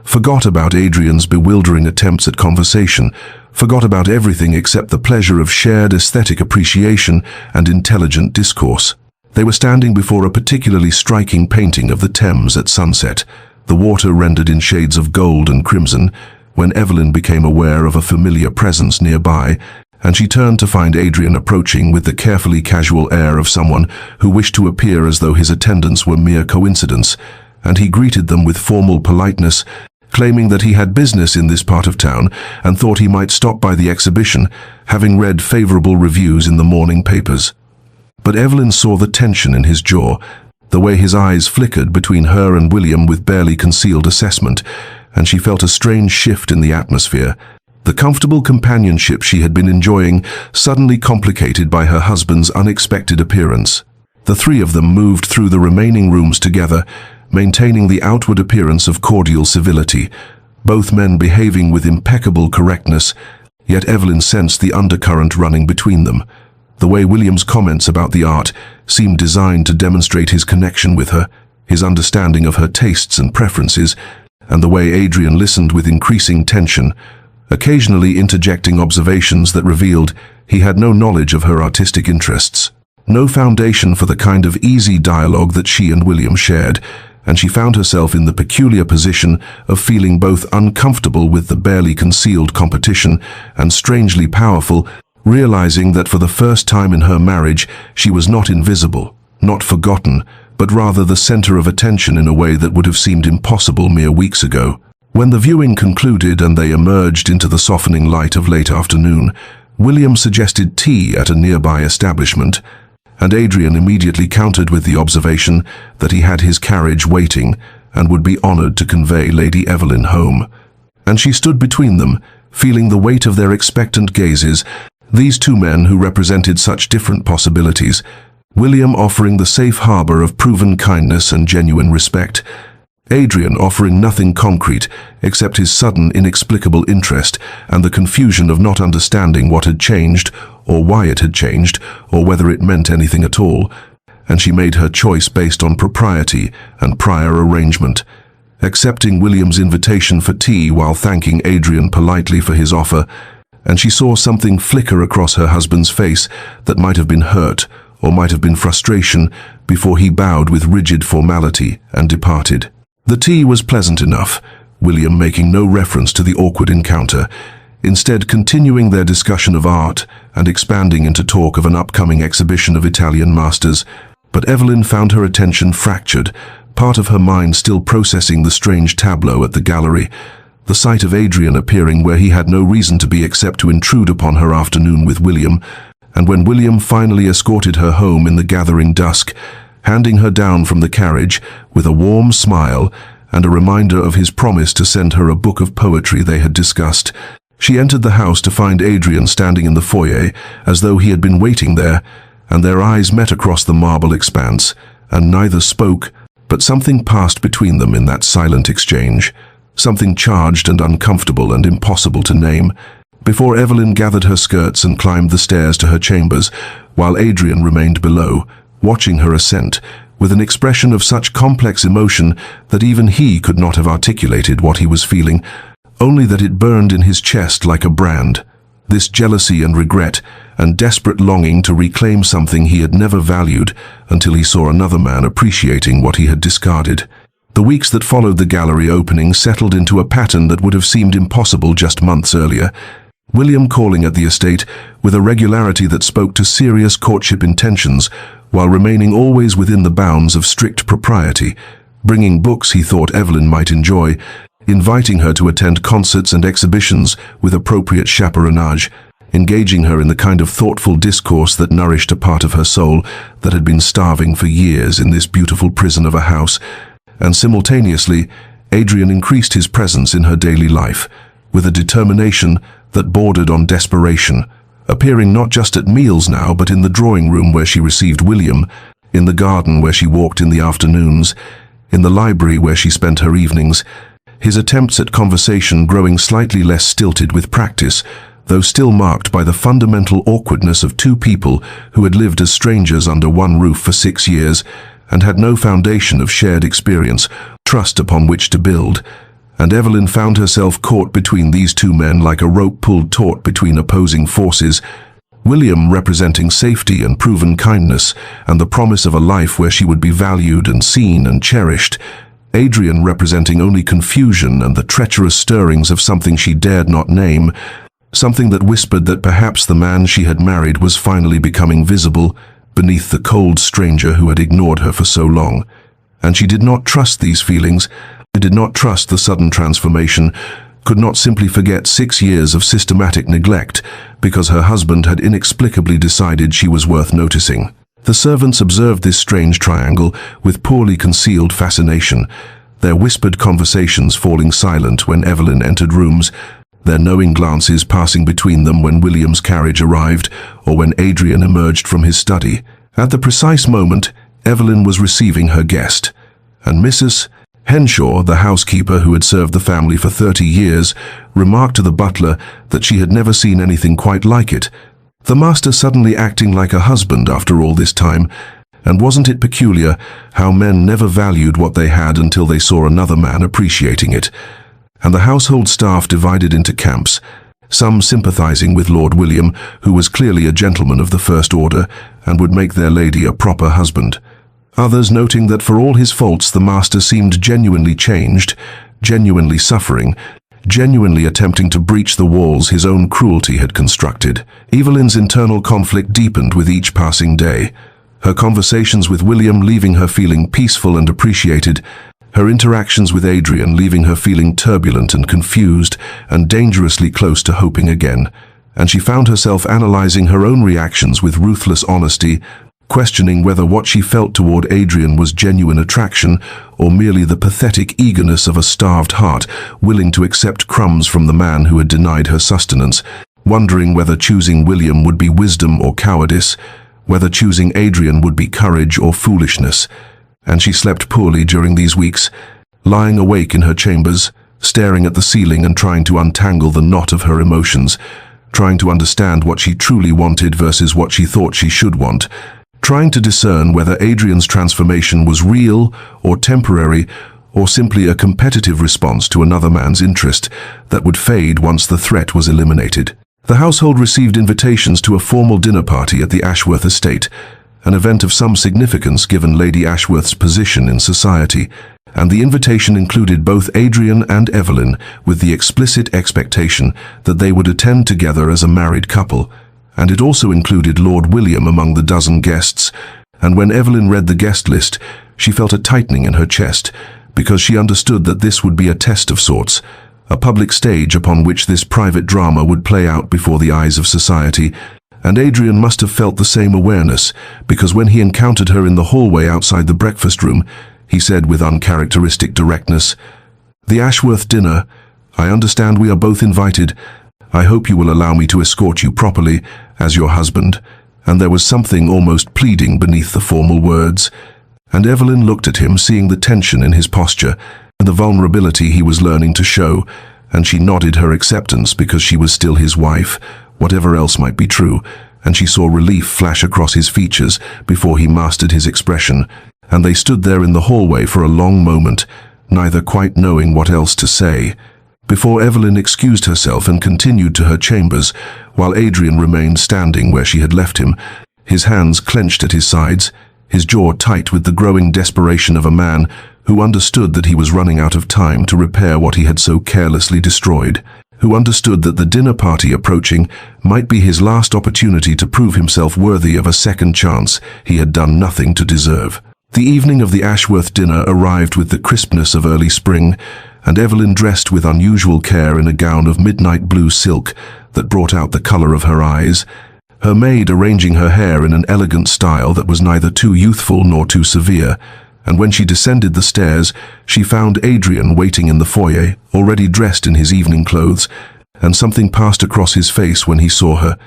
forgot about Adrian's bewildering attempts at conversation, forgot about everything except the pleasure of shared aesthetic appreciation and intelligent discourse. They were standing before a particularly striking painting of the Thames at sunset, the water rendered in shades of gold and crimson, when Evelyn became aware of a familiar presence nearby, and she turned to find Adrian approaching with the carefully casual air of someone who wished to appear as though his attendance were mere coincidence, and he greeted them with formal politeness, claiming that he had business in this part of town and thought he might stop by the exhibition, having read favorable reviews in the morning papers. But Evelyn saw the tension in his jaw, the way his eyes flickered between her and William with barely concealed assessment, and she felt a strange shift in the atmosphere. The comfortable companionship she had been enjoying suddenly complicated by her husband's unexpected appearance. The three of them moved through the remaining rooms together, maintaining the outward appearance of cordial civility, both men behaving with impeccable correctness, yet Evelyn sensed the undercurrent running between them. The way William's comments about the art seemed designed to demonstrate his connection with her, his understanding of her tastes and preferences, and the way Adrian listened with increasing tension, occasionally interjecting observations that revealed he had no knowledge of her artistic interests, no foundation for the kind of easy dialogue that she and William shared, and she found herself in the peculiar position of feeling both uncomfortable with the barely concealed competition and strangely powerful, realizing that for the first time in her marriage she was not invisible, not forgotten, but rather the center of attention in a way that would have seemed impossible mere weeks ago. When the viewing concluded and they emerged into the softening light of late afternoon, William suggested tea at a nearby establishment, and Adrian immediately countered with the observation that he had his carriage waiting and would be honored to convey Lady Evelyn home. And she stood between them, feeling the weight of their expectant gazes, these two men who represented such different possibilities, William offering the safe harbor of proven kindness and genuine respect, Adrian offering nothing concrete except his sudden inexplicable interest and the confusion of not understanding what had changed, or why it had changed, or whether it meant anything at all, and she made her choice based on propriety and prior arrangement, accepting William's invitation for tea while thanking Adrian politely for his offer, and she saw something flicker across her husband's face that might have been hurt or might have been frustration before he bowed with rigid formality and departed. The tea was pleasant enough, William making no reference to the awkward encounter, instead continuing their discussion of art and expanding into talk of an upcoming exhibition of Italian masters. But Evelyn found her attention fractured, part of her mind still processing the strange tableau at the gallery, the sight of Adrian appearing where he had no reason to be except to intrude upon her afternoon with William, and when William finally escorted her home in the gathering dusk, handing her down from the carriage with a warm smile and a reminder of his promise to send her a book of poetry they had discussed. She entered the house to find Adrian standing in the foyer as though he had been waiting there, and their eyes met across the marble expanse, and neither spoke, but something passed between them in that silent exchange, something charged and uncomfortable and impossible to name, before Evelyn gathered her skirts and climbed the stairs to her chambers, while Adrian remained below, watching her ascent, with an expression of such complex emotion that even he could not have articulated what he was feeling, only that it burned in his chest like a brand. This jealousy and regret, and desperate longing to reclaim something he had never valued until he saw another man appreciating what he had discarded. The weeks that followed the gallery opening settled into a pattern that would have seemed impossible just months earlier. William calling at the estate with a regularity that spoke to serious courtship intentions, while remaining always within the bounds of strict propriety, bringing books he thought Evelyn might enjoy, inviting her to attend concerts and exhibitions with appropriate chaperonage, engaging her in the kind of thoughtful discourse that nourished a part of her soul that had been starving for years in this beautiful prison of a house. And simultaneously, Adrian increased his presence in her daily life, with a determination that bordered on desperation, appearing not just at meals now, but in the drawing room where she received William, in the garden where she walked in the afternoons, in the library where she spent her evenings, his attempts at conversation growing slightly less stilted with practice, though still marked by the fundamental awkwardness of two people who had lived as strangers under one roof for 6 years and had no foundation of shared experience, trust upon which to build. And Evelyn found herself caught between these two men like a rope pulled taut between opposing forces, William representing safety and proven kindness and the promise of a life where she would be valued and seen and cherished, Adrian representing only confusion and the treacherous stirrings of something she dared not name, something that whispered that perhaps the man she had married was finally becoming visible beneath the cold stranger who had ignored her for so long. And she did not trust these feelings, did not trust the sudden transformation, could not simply forget 6 years of systematic neglect because her husband had inexplicably decided she was worth noticing. The servants observed this strange triangle with poorly concealed fascination, their whispered conversations falling silent when Evelyn entered rooms, their knowing glances passing between them when William's carriage arrived or when Adrian emerged from his study. At the precise moment, Evelyn was receiving her guest, and Mrs. Henshaw, the housekeeper who had served the family for 30 years, remarked to the butler that she had never seen anything quite like it. The master suddenly acting like a husband after all this time, and wasn't it peculiar how men never valued what they had until they saw another man appreciating it? And the household staff divided into camps, some sympathizing with Lord William, who was clearly a gentleman of the first order and would make their lady a proper husband. Others noting that for all his faults the master seemed genuinely changed, genuinely suffering, genuinely attempting to breach the walls his own cruelty had constructed. Evelyn's internal conflict deepened with each passing day, her conversations with William leaving her feeling peaceful and appreciated, her interactions with Adrian leaving her feeling turbulent and confused and dangerously close to hoping again. And she found herself analyzing her own reactions with ruthless honesty, questioning whether what she felt toward Adrian was genuine attraction or merely the pathetic eagerness of a starved heart willing to accept crumbs from the man who had denied her sustenance, wondering whether choosing William would be wisdom or cowardice, whether choosing Adrian would be courage or foolishness. And she slept poorly during these weeks, lying awake in her chambers, staring at the ceiling and trying to untangle the knot of her emotions, trying to understand what she truly wanted versus what she thought she should want, trying to discern whether Adrian's transformation was real or temporary or simply a competitive response to another man's interest that would fade once the threat was eliminated. The household received invitations to a formal dinner party at the Ashworth estate, an event of some significance given Lady Ashworth's position in society, and the invitation included both Adrian and Evelyn with the explicit expectation that they would attend together as a married couple, and it also included Lord William among the dozen guests, and when Evelyn read the guest list, she felt a tightening in her chest, because she understood that this would be a test of sorts, a public stage upon which this private drama would play out before the eyes of society, and Adrian must have felt the same awareness, because when he encountered her in the hallway outside the breakfast room, he said with uncharacteristic directness, "The Ashworth dinner. I understand we are both invited. I hope you will allow me to escort you properly, as your husband." And there was something almost pleading beneath the formal words. And Evelyn looked at him, seeing the tension in his posture and the vulnerability he was learning to show, and she nodded her acceptance because she was still his wife, whatever else might be true, and she saw relief flash across his features before he mastered his expression, and they stood there in the hallway for a long moment, neither quite knowing what else to say, before Evelyn excused herself and continued to her chambers, while Adrian remained standing where she had left him, his hands clenched at his sides, his jaw tight with the growing desperation of a man who understood that he was running out of time to repair what he had so carelessly destroyed, who understood that the dinner party approaching might be his last opportunity to prove himself worthy of a second chance he had done nothing to deserve. The evening of the Ashworth dinner arrived with the crispness of early spring, and Evelyn dressed with unusual care in a gown of midnight blue silk that brought out the color of her eyes, her maid arranging her hair in an elegant style that was neither too youthful nor too severe, and when she descended the stairs, she found Adrian waiting in the foyer, already dressed in his evening clothes, and something passed across his face when he saw her.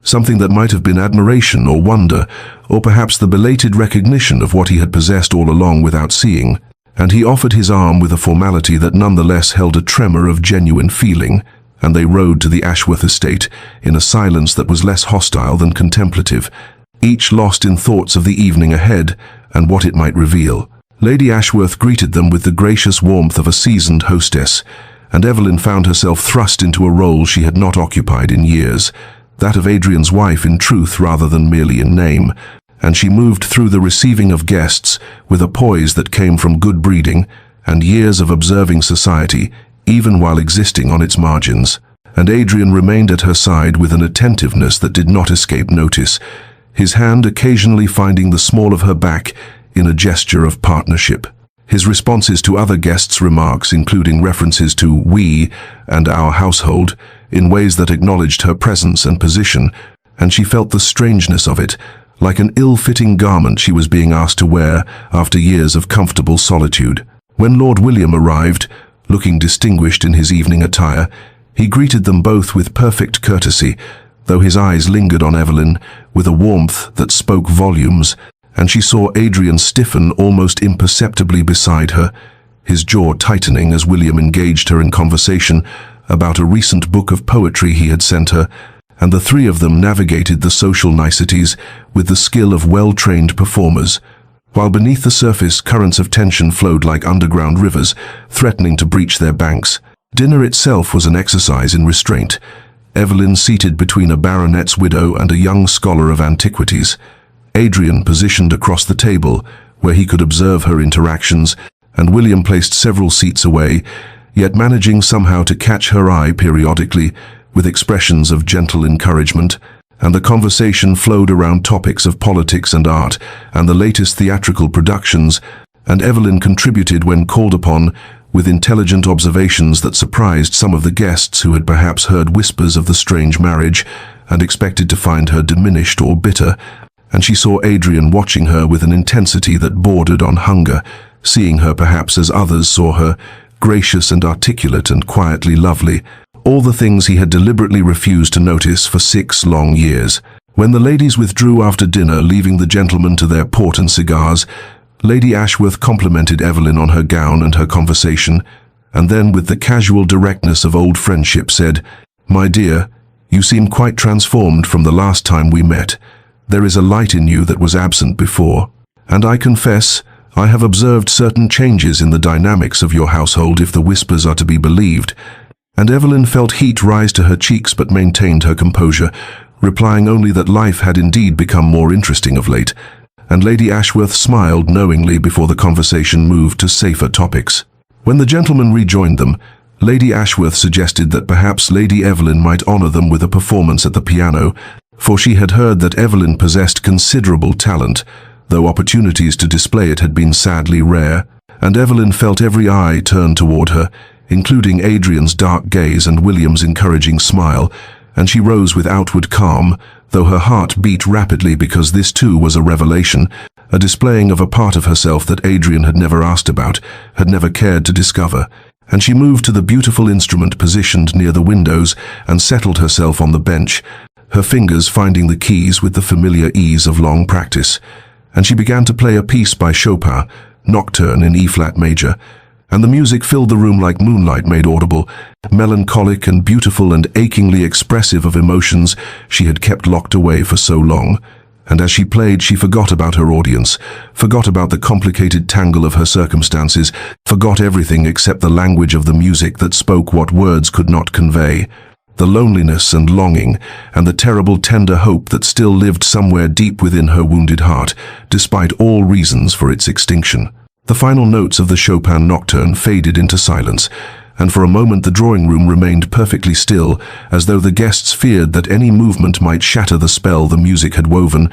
Something that might have been admiration or wonder, or perhaps the belated recognition of what he had possessed all along without seeing, and he offered his arm with a formality that nonetheless held a tremor of genuine feeling, and they rode to the Ashworth estate in a silence that was less hostile than contemplative, each lost in thoughts of the evening ahead and what it might reveal. Lady Ashworth greeted them with the gracious warmth of a seasoned hostess, and Evelyn found herself thrust into a role she had not occupied in years, that of Adrian's wife in truth rather than merely in name, and she moved through the receiving of guests with a poise that came from good breeding and years of observing society, even while existing on its margins. And Adrian remained at her side with an attentiveness that did not escape notice, his hand occasionally finding the small of her back in a gesture of partnership. His responses to other guests' remarks, including references to "we" and "our household," in ways that acknowledged her presence and position, and she felt the strangeness of it, like an ill-fitting garment she was being asked to wear after years of comfortable solitude. When Lord William arrived, looking distinguished in his evening attire, he greeted them both with perfect courtesy, though his eyes lingered on Evelyn with a warmth that spoke volumes, and she saw Adrian stiffen almost imperceptibly beside her, his jaw tightening as William engaged her in conversation about a recent book of poetry he had sent her, and the three of them navigated the social niceties with the skill of well-trained performers, while beneath the surface currents of tension flowed like underground rivers, threatening to breach their banks. Dinner itself was an exercise in restraint, Evelyn seated between a baronet's widow and a young scholar of antiquities, Adrian positioned across the table where he could observe her interactions, and William placed several seats away, yet managing somehow to catch her eye periodically with expressions of gentle encouragement, and the conversation flowed around topics of politics and art and the latest theatrical productions, and Evelyn contributed when called upon with intelligent observations that surprised some of the guests who had perhaps heard whispers of the strange marriage and expected to find her diminished or bitter, and she saw Adrian watching her with an intensity that bordered on hunger, seeing her perhaps as others saw her, gracious and articulate and quietly lovely, all the things he had deliberately refused to notice for 6 long years. When the ladies withdrew after dinner, leaving the gentlemen to their port and cigars, Lady Ashworth complimented Evelyn on her gown and her conversation, and then with the casual directness of old friendship said, "My dear, you seem quite transformed from the last time we met. There is a light in you that was absent before, and I confess I have observed certain changes in the dynamics of your household if the whispers are to be believed, And Evelyn felt heat rise to her cheeks but maintained her composure, replying only that life had indeed become more interesting of late, and Lady Ashworth smiled knowingly before the conversation moved to safer topics. When the gentleman rejoined them, Lady Ashworth suggested that perhaps Lady Evelyn might honor them with a performance at the piano, for she had heard that Evelyn possessed considerable talent, though opportunities to display it had been sadly rare, and Evelyn felt every eye turn toward her, including Adrian's dark gaze and William's encouraging smile, and she rose with outward calm, though her heart beat rapidly because this too was a revelation, a displaying of a part of herself that Adrian had never asked about, had never cared to discover, and she moved to the beautiful instrument positioned near the windows and settled herself on the bench, her fingers finding the keys with the familiar ease of long practice, and she began to play a piece by Chopin, Nocturne in E-flat major, and the music filled the room like moonlight made audible, melancholic and beautiful and achingly expressive of emotions she had kept locked away for so long. And as she played, she forgot about her audience, forgot about the complicated tangle of her circumstances, forgot everything except the language of the music that spoke what words could not convey, the loneliness and longing, and the terrible tender hope that still lived somewhere deep within her wounded heart, despite all reasons for its extinction. The final notes of the Chopin Nocturne faded into silence, and for a moment the drawing room remained perfectly still, as though the guests feared that any movement might shatter the spell the music had woven,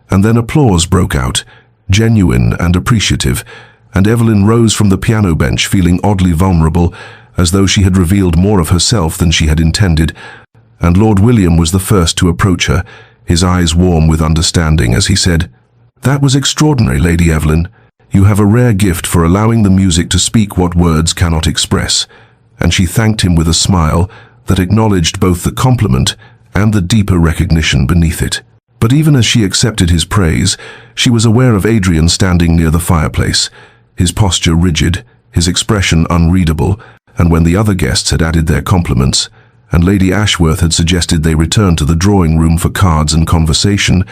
and then applause broke out, genuine and appreciative, and Evelyn rose from the piano bench feeling oddly vulnerable, as though she had revealed more of herself than she had intended, and Lord William was the first to approach her, his eyes warm with understanding as he said, "That was extraordinary, Lady Evelyn. You have a rare gift for allowing the music to speak what words cannot express," and she thanked him with a smile that acknowledged both the compliment and the deeper recognition beneath it. But even as she accepted his praise, she was aware of Adrian standing near the fireplace, his posture rigid, his expression unreadable, and when the other guests had added their compliments, and Lady Ashworth had suggested they return to the drawing room for cards and conversation,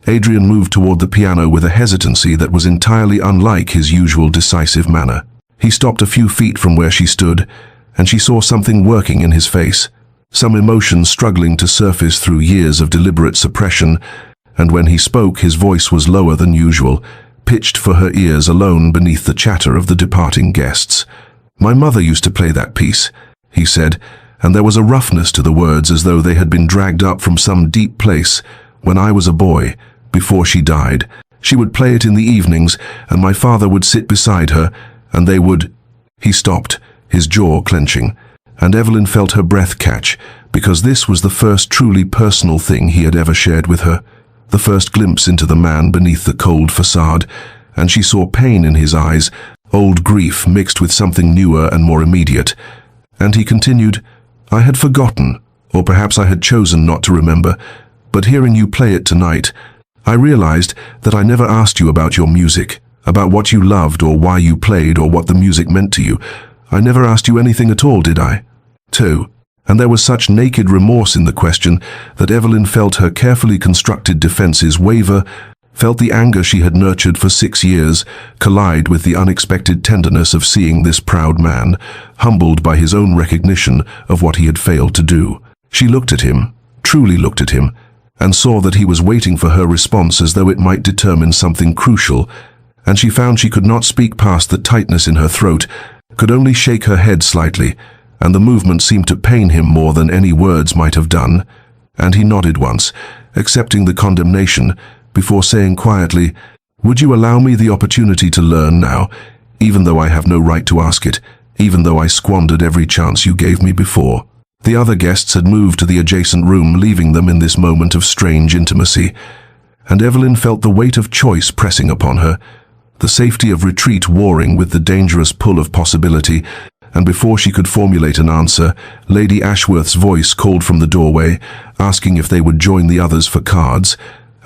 Adrian moved toward the piano with a hesitancy that was entirely unlike his usual decisive manner. He stopped a few feet from where she stood, and she saw something working in his face, some emotion struggling to surface through years of deliberate suppression, and when he spoke his voice was lower than usual, pitched for her ears alone beneath the chatter of the departing guests. "My mother used to play that piece," he said, and there was a roughness to the words as though they had been dragged up from some deep place when I was a boy. Before she died, she would play it in the evenings, and my father would sit beside her, and they would—" He stopped, his jaw clenching, and Evelyn felt her breath catch, because this was the first truly personal thing he had ever shared with her, the first glimpse into the man beneath the cold facade, and she saw pain in his eyes, old grief mixed with something newer and more immediate. And he continued, "I had forgotten, or perhaps I had chosen not to remember, but hearing you play it tonight, I realized that I never asked you about your music, about what you loved or why you played or what the music meant to you. I never asked you anything at all, did I?" Too. And there was such naked remorse in the question that Evelyn felt her carefully constructed defenses waver, felt the anger she had nurtured for 6 years collide with the unexpected tenderness of seeing this proud man, humbled by his own recognition of what he had failed to do. She looked at him, truly looked at him, and saw that he was waiting for her response as though it might determine something crucial, and she found she could not speak past the tightness in her throat, could only shake her head slightly, and the movement seemed to pain him more than any words might have done, and he nodded once, accepting the condemnation, before saying quietly, "Would you allow me the opportunity to learn now, even though I have no right to ask it, even though I squandered every chance you gave me before?" The other guests had moved to the adjacent room, leaving them in this moment of strange intimacy, and Evelyn felt the weight of choice pressing upon her, the safety of retreat warring with the dangerous pull of possibility, and before she could formulate an answer, Lady Ashworth's voice called from the doorway, asking if they would join the others for cards,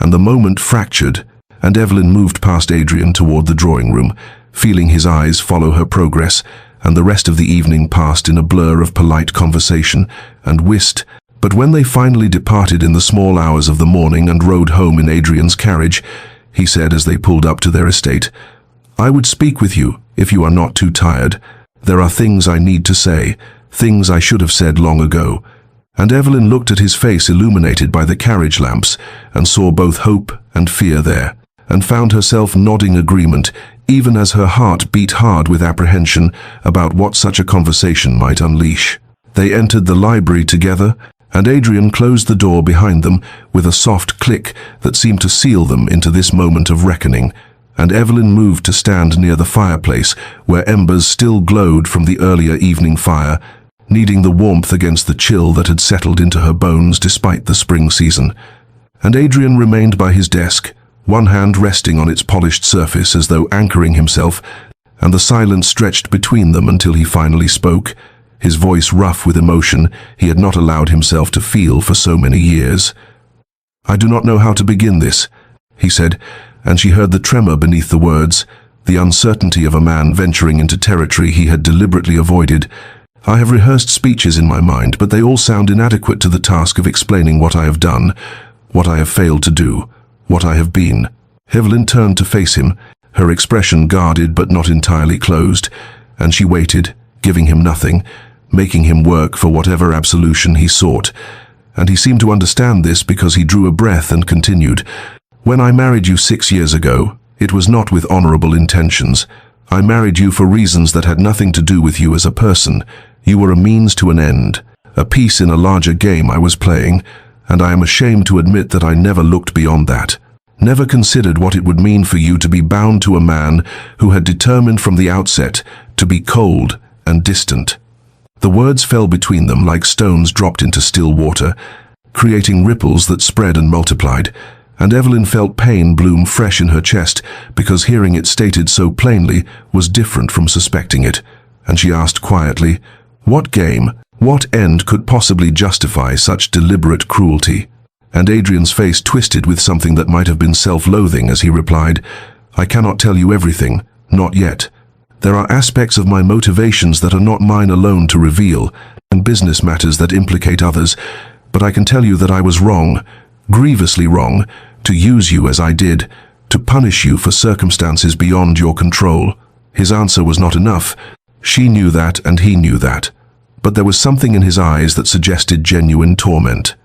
and the moment fractured, and Evelyn moved past Adrian toward the drawing room, feeling his eyes follow her progress, and the rest of the evening passed in a blur of polite conversation and whist. But when they finally departed in the small hours of the morning and rode home in Adrian's carriage, he said as they pulled up to their estate, "I would speak with you if you are not too tired. There are things I need to say, things I should have said long ago. And Evelyn looked at his face illuminated by the carriage lamps and saw both hope and fear there, and found herself nodding agreement, even as her heart beat hard with apprehension about what such a conversation might unleash. They entered the library together, and Adrian closed the door behind them with a soft click that seemed to seal them into this moment of reckoning, and Evelyn moved to stand near the fireplace where embers still glowed from the earlier evening fire, needing the warmth against the chill that had settled into her bones despite the spring season. And Adrian remained by his desk, one hand resting on its polished surface as though anchoring himself, and the silence stretched between them until he finally spoke, his voice rough with emotion he had not allowed himself to feel for so many years. "I do not know how to begin this," he said, and she heard the tremor beneath the words, the uncertainty of a man venturing into territory he had deliberately avoided. "I have rehearsed speeches in my mind, but they all sound inadequate to the task of explaining what I have done, what I have failed to do, what I have been." Evelyn turned to face him, her expression guarded but not entirely closed, and she waited, giving him nothing, making him work for whatever absolution he sought. And he seemed to understand this because he drew a breath and continued, "When I married you 6 years ago, it was not with honorable intentions. I married you for reasons that had nothing to do with you as a person. You were a means to an end, a piece in a larger game I was playing, and I am ashamed to admit that I never looked beyond that. Never considered what it would mean for you to be bound to a man who had determined from the outset to be cold and distant." The words fell between them like stones dropped into still water, creating ripples that spread and multiplied, and Evelyn felt pain bloom fresh in her chest because hearing it stated so plainly was different from suspecting it, and she asked quietly, "What game, what end could possibly justify such deliberate cruelty?" And Adrian's face twisted with something that might have been self-loathing as he replied, "I cannot tell you everything, not yet. There are aspects of my motivations that are not mine alone to reveal, and business matters that implicate others, but I can tell you that I was wrong, grievously wrong, to use you as I did, to punish you for circumstances beyond your control." His answer was not enough. She knew that and he knew that. But there was something in his eyes that suggested genuine torment,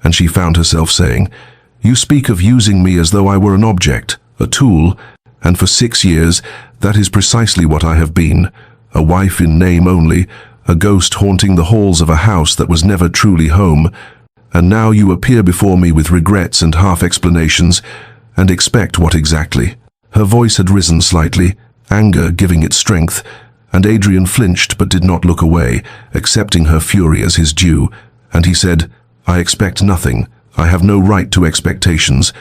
and she found herself saying, "You speak of using me as though I were an object, a tool, and for 6 years, that is precisely what I have been, a wife in name only, a ghost haunting the halls of a house that was never truly home, and now you appear before me with regrets and half-explanations, and expect what exactly?" Her voice had risen slightly, anger giving it strength, and Adrian flinched but did not look away, accepting her fury as his due, and he said, "I expect nothing. I have no right to expectations,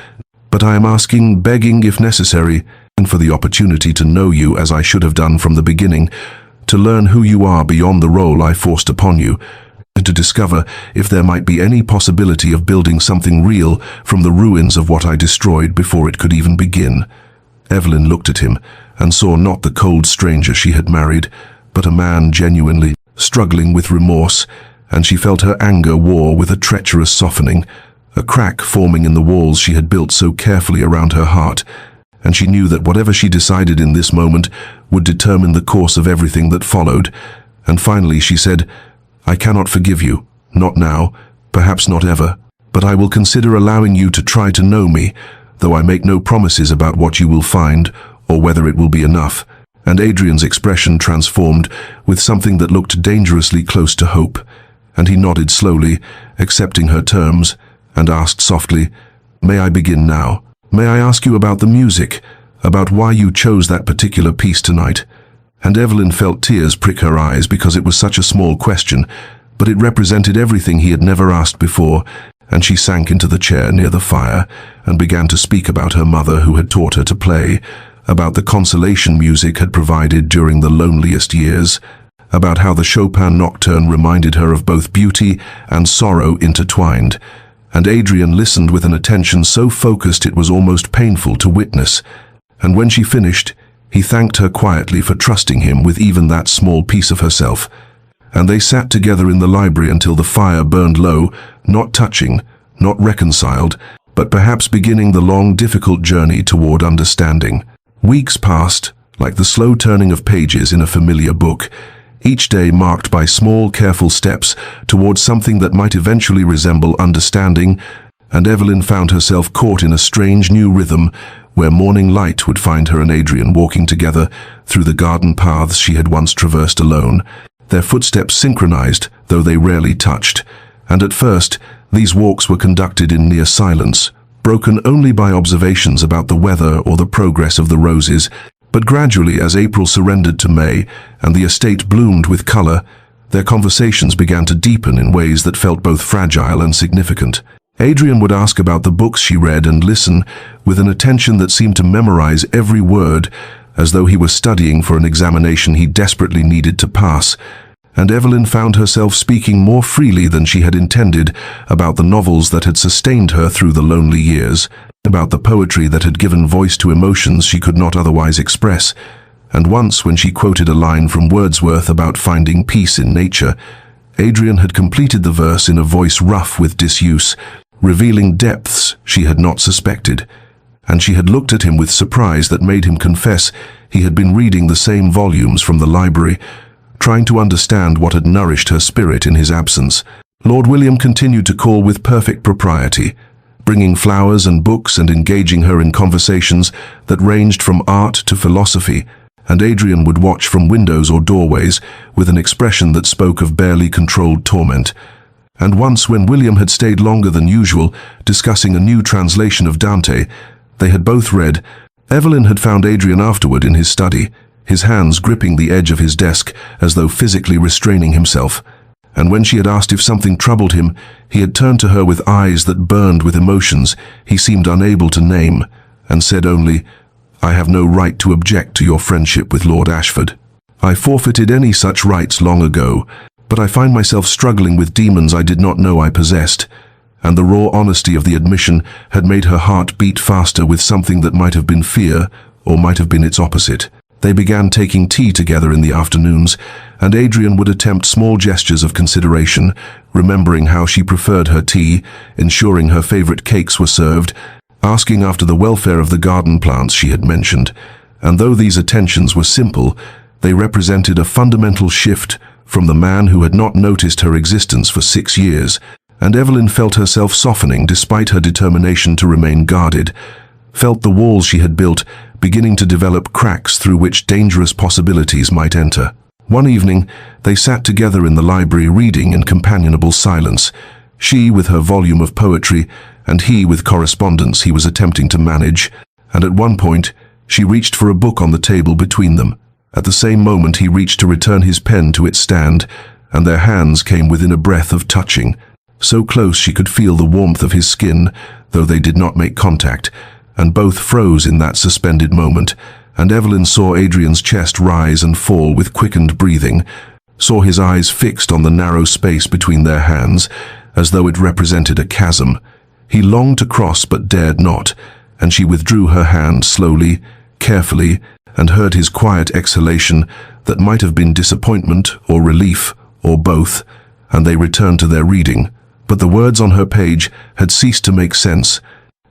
but I am asking, begging if necessary, and for the opportunity to know you as I should have done from the beginning, to learn who you are beyond the role I forced upon you, and to discover if there might be any possibility of building something real from the ruins of what I destroyed before it could even begin." Evelyn looked at him and saw not the cold stranger she had married, but a man genuinely struggling with remorse, and she felt her anger war with a treacherous softening, a crack forming in the walls she had built so carefully around her heart, and she knew that whatever she decided in this moment would determine the course of everything that followed. And finally she said, "I cannot forgive you, not now, perhaps not ever, but I will consider allowing you to try to know me, though I make no promises about what you will find or whether it will be enough." And Adrian's expression transformed with something that looked dangerously close to hope, and he nodded slowly, accepting her terms, and asked softly, "May I begin now? May I ask you about the music, about why you chose that particular piece tonight?" And Evelyn felt tears prick her eyes because it was such a small question, but it represented everything he had never asked before, and she sank into the chair near the fire and began to speak about her mother who had taught her to play, about the consolation music had provided during the loneliest years, about how the Chopin nocturne reminded her of both beauty and sorrow intertwined. And Adrian listened with an attention so focused it was almost painful to witness, and when she finished, he thanked her quietly for trusting him with even that small piece of herself. And they sat together in the library until the fire burned low, not touching, not reconciled, but perhaps beginning the long, difficult journey toward understanding. Weeks passed, like the slow turning of pages in a familiar book, each day marked by small, careful steps towards something that might eventually resemble understanding, and Evelyn found herself caught in a strange new rhythm where morning light would find her and Adrian walking together through the garden paths she had once traversed alone, their footsteps synchronized, though they rarely touched. And at first, these walks were conducted in near silence, broken only by observations about the weather or the progress of the roses. But gradually, as April surrendered to May and the estate bloomed with color, their conversations began to deepen in ways that felt both fragile and significant. Adrian would ask about the books she read and listen with an attention that seemed to memorize every word, as though he were studying for an examination he desperately needed to pass. And Evelyn found herself speaking more freely than she had intended about the novels that had sustained her through the lonely years, about the poetry that had given voice to emotions she could not otherwise express. And once, when she quoted a line from Wordsworth about finding peace in nature, Adrian had completed the verse in a voice rough with disuse, revealing depths she had not suspected. And she had looked at him with surprise that made him confess he had been reading the same volumes from the library, trying to understand what had nourished her spirit in his absence. Lord William continued to call with perfect propriety, bringing flowers and books and engaging her in conversations that ranged from art to philosophy, and Adrian would watch from windows or doorways with an expression that spoke of barely controlled torment. And once, when William had stayed longer than usual, discussing a new translation of Dante they had both read, Evelyn had found Adrian afterward in his study, his hands gripping the edge of his desk as though physically restraining himself. And when she had asked if something troubled him, he had turned to her with eyes that burned with emotions he seemed unable to name, and said only, "I have no right to object to your friendship with Lord Ashford. I forfeited any such rights long ago, but I find myself struggling with demons I did not know I possessed." And the raw honesty of the admission had made her heart beat faster with something that might have been fear, or might have been its opposite. They began taking tea together in the afternoons, and Adrian would attempt small gestures of consideration, remembering how she preferred her tea, ensuring her favorite cakes were served, asking after the welfare of the garden plants she had mentioned. And though these attentions were simple, they represented a fundamental shift from the man who had not noticed her existence for 6 years, and Evelyn felt herself softening despite her determination to remain guarded, felt the walls she had built beginning to develop cracks through which dangerous possibilities might enter. One evening, they sat together in the library reading in companionable silence, she with her volume of poetry, and he with correspondence he was attempting to manage, and at one point, she reached for a book on the table between them. At the same moment he reached to return his pen to its stand, and their hands came within a breath of touching. So close she could feel the warmth of his skin, though they did not make contact, and both froze in that suspended moment, and Evelyn saw Adrian's chest rise and fall with quickened breathing, saw his eyes fixed on the narrow space between their hands, as though it represented a chasm. He longed to cross but dared not, and she withdrew her hand slowly, carefully, and heard his quiet exhalation that might have been disappointment or relief, or both, and they returned to their reading. But the words on her page had ceased to make sense,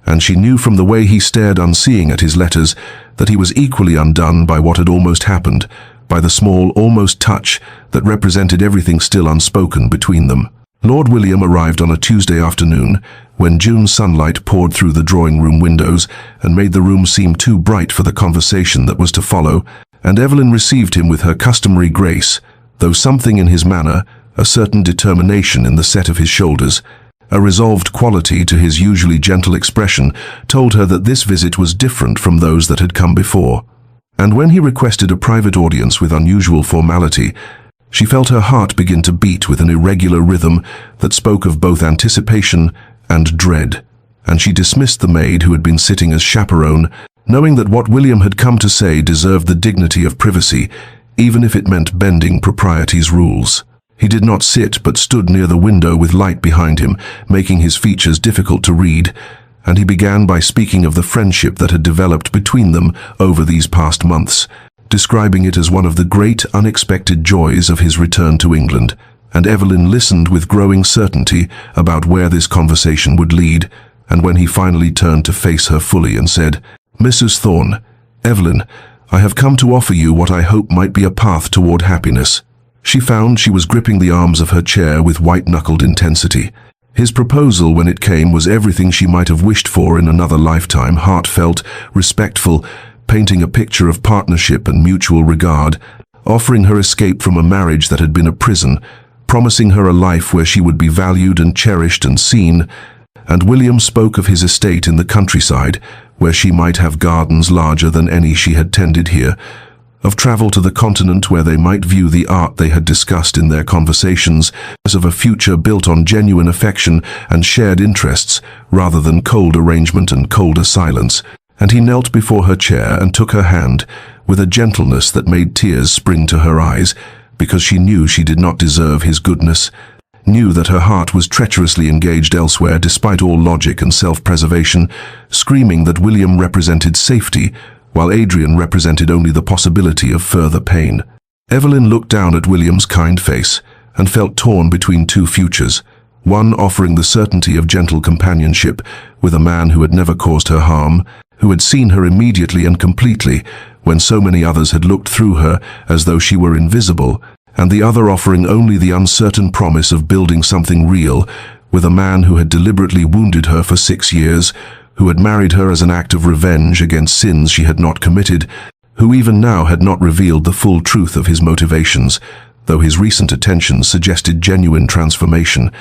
and she knew from the way he stared unseeing at his letters that he was equally undone by what had almost happened, by the small, almost touch that represented everything still unspoken between them. Lord William arrived on a Tuesday afternoon, when June sunlight poured through the drawing-room windows and made the room seem too bright for the conversation that was to follow, and Evelyn received him with her customary grace, though something in his manner, a certain determination in the set of his shoulders, a resolved quality to his usually gentle expression, told her that this visit was different from those that had come before. And when he requested a private audience with unusual formality, she felt her heart begin to beat with an irregular rhythm that spoke of both anticipation and dread, and she dismissed the maid who had been sitting as chaperone, knowing that what William had come to say deserved the dignity of privacy, even if it meant bending propriety's rules. He did not sit, but stood near the window with light behind him, making his features difficult to read, and he began by speaking of the friendship that had developed between them over these past months, describing it as one of the great unexpected joys of his return to England, and Evelyn listened with growing certainty about where this conversation would lead, and when he finally turned to face her fully and said, "Mrs. Thorne, Evelyn, I have come to offer you what I hope might be a path toward happiness." She found she was gripping the arms of her chair with white-knuckled intensity. His proposal, when it came, was everything she might have wished for in another lifetime, heartfelt, respectful, painting a picture of partnership and mutual regard, offering her escape from a marriage that had been a prison, promising her a life where she would be valued and cherished and seen. And William spoke of his estate in the countryside, where she might have gardens larger than any she had tended here, of travel to the continent where they might view the art they had discussed in their conversations, as of a future built on genuine affection and shared interests, rather than cold arrangement and colder silence. And he knelt before her chair and took her hand, with a gentleness that made tears spring to her eyes, because she knew she did not deserve his goodness, knew that her heart was treacherously engaged elsewhere despite all logic and self-preservation, screaming that William represented safety, while Adrian represented only the possibility of further pain. Evelyn looked down at William's kind face and felt torn between two futures, one offering the certainty of gentle companionship with a man who had never caused her harm, who had seen her immediately and completely when so many others had looked through her as though she were invisible, and the other offering only the uncertain promise of building something real with a man who had deliberately wounded her for 6 years, who had married her as an act of revenge against sins she had not committed, who even now had not revealed the full truth of his motivations, though his recent attentions suggested genuine transformation,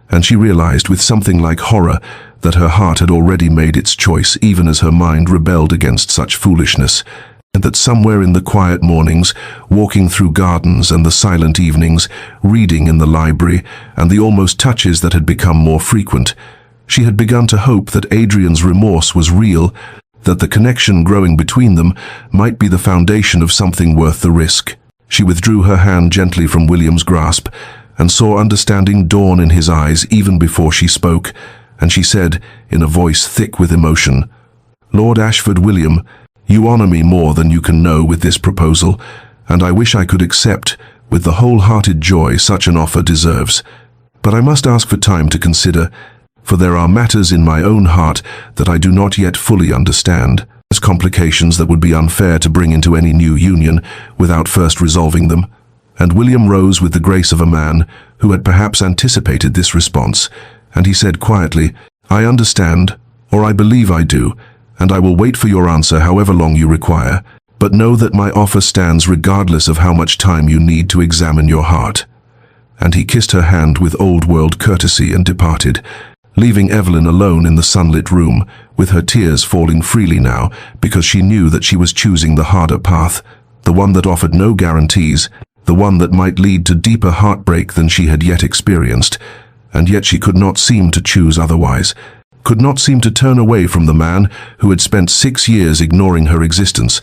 and she realized with something like horror that her heart had already made its choice even as her mind rebelled against such foolishness, and that somewhere in the quiet mornings, walking through gardens and the silent evenings, reading in the library, and the almost touches that had become more frequent, she had begun to hope that Adrian's remorse was real, that the connection growing between them might be the foundation of something worth the risk. She withdrew her hand gently from William's grasp and saw understanding dawn in his eyes even before she spoke, and she said, in a voice thick with emotion, "Lord Ashford, William, you honor me more than you can know with this proposal, and I wish I could accept, with the wholehearted joy such an offer deserves. But I must ask for time to consider, for there are matters in my own heart that I do not yet fully understand, as complications that would be unfair to bring into any new union without first resolving them." And William rose with the grace of a man who had perhaps anticipated this response, and he said quietly, "I understand, or I believe I do, and I will wait for your answer however long you require, but know that my offer stands regardless of how much time you need to examine your heart." And he kissed her hand with old-world courtesy and departed, leaving Evelyn alone in the sunlit room, with her tears falling freely now, because she knew that she was choosing the harder path, the one that offered no guarantees, the one that might lead to deeper heartbreak than she had yet experienced, and yet she could not seem to choose otherwise, could not seem to turn away from the man who had spent 6 years ignoring her existence,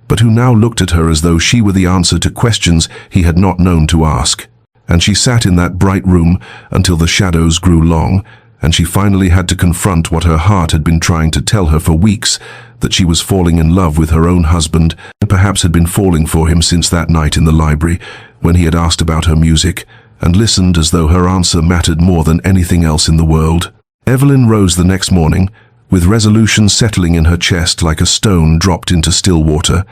but who now looked at her as though she were the answer to questions he had not known to ask. And she sat in that bright room until the shadows grew long, and she finally had to confront what her heart had been trying to tell her for weeks, that she was falling in love with her own husband, and perhaps had been falling for him since that night in the library, when he had asked about her music, and listened as though her answer mattered more than anything else in the world. Evelyn rose the next morning, with resolution settling in her chest like a stone dropped into still water.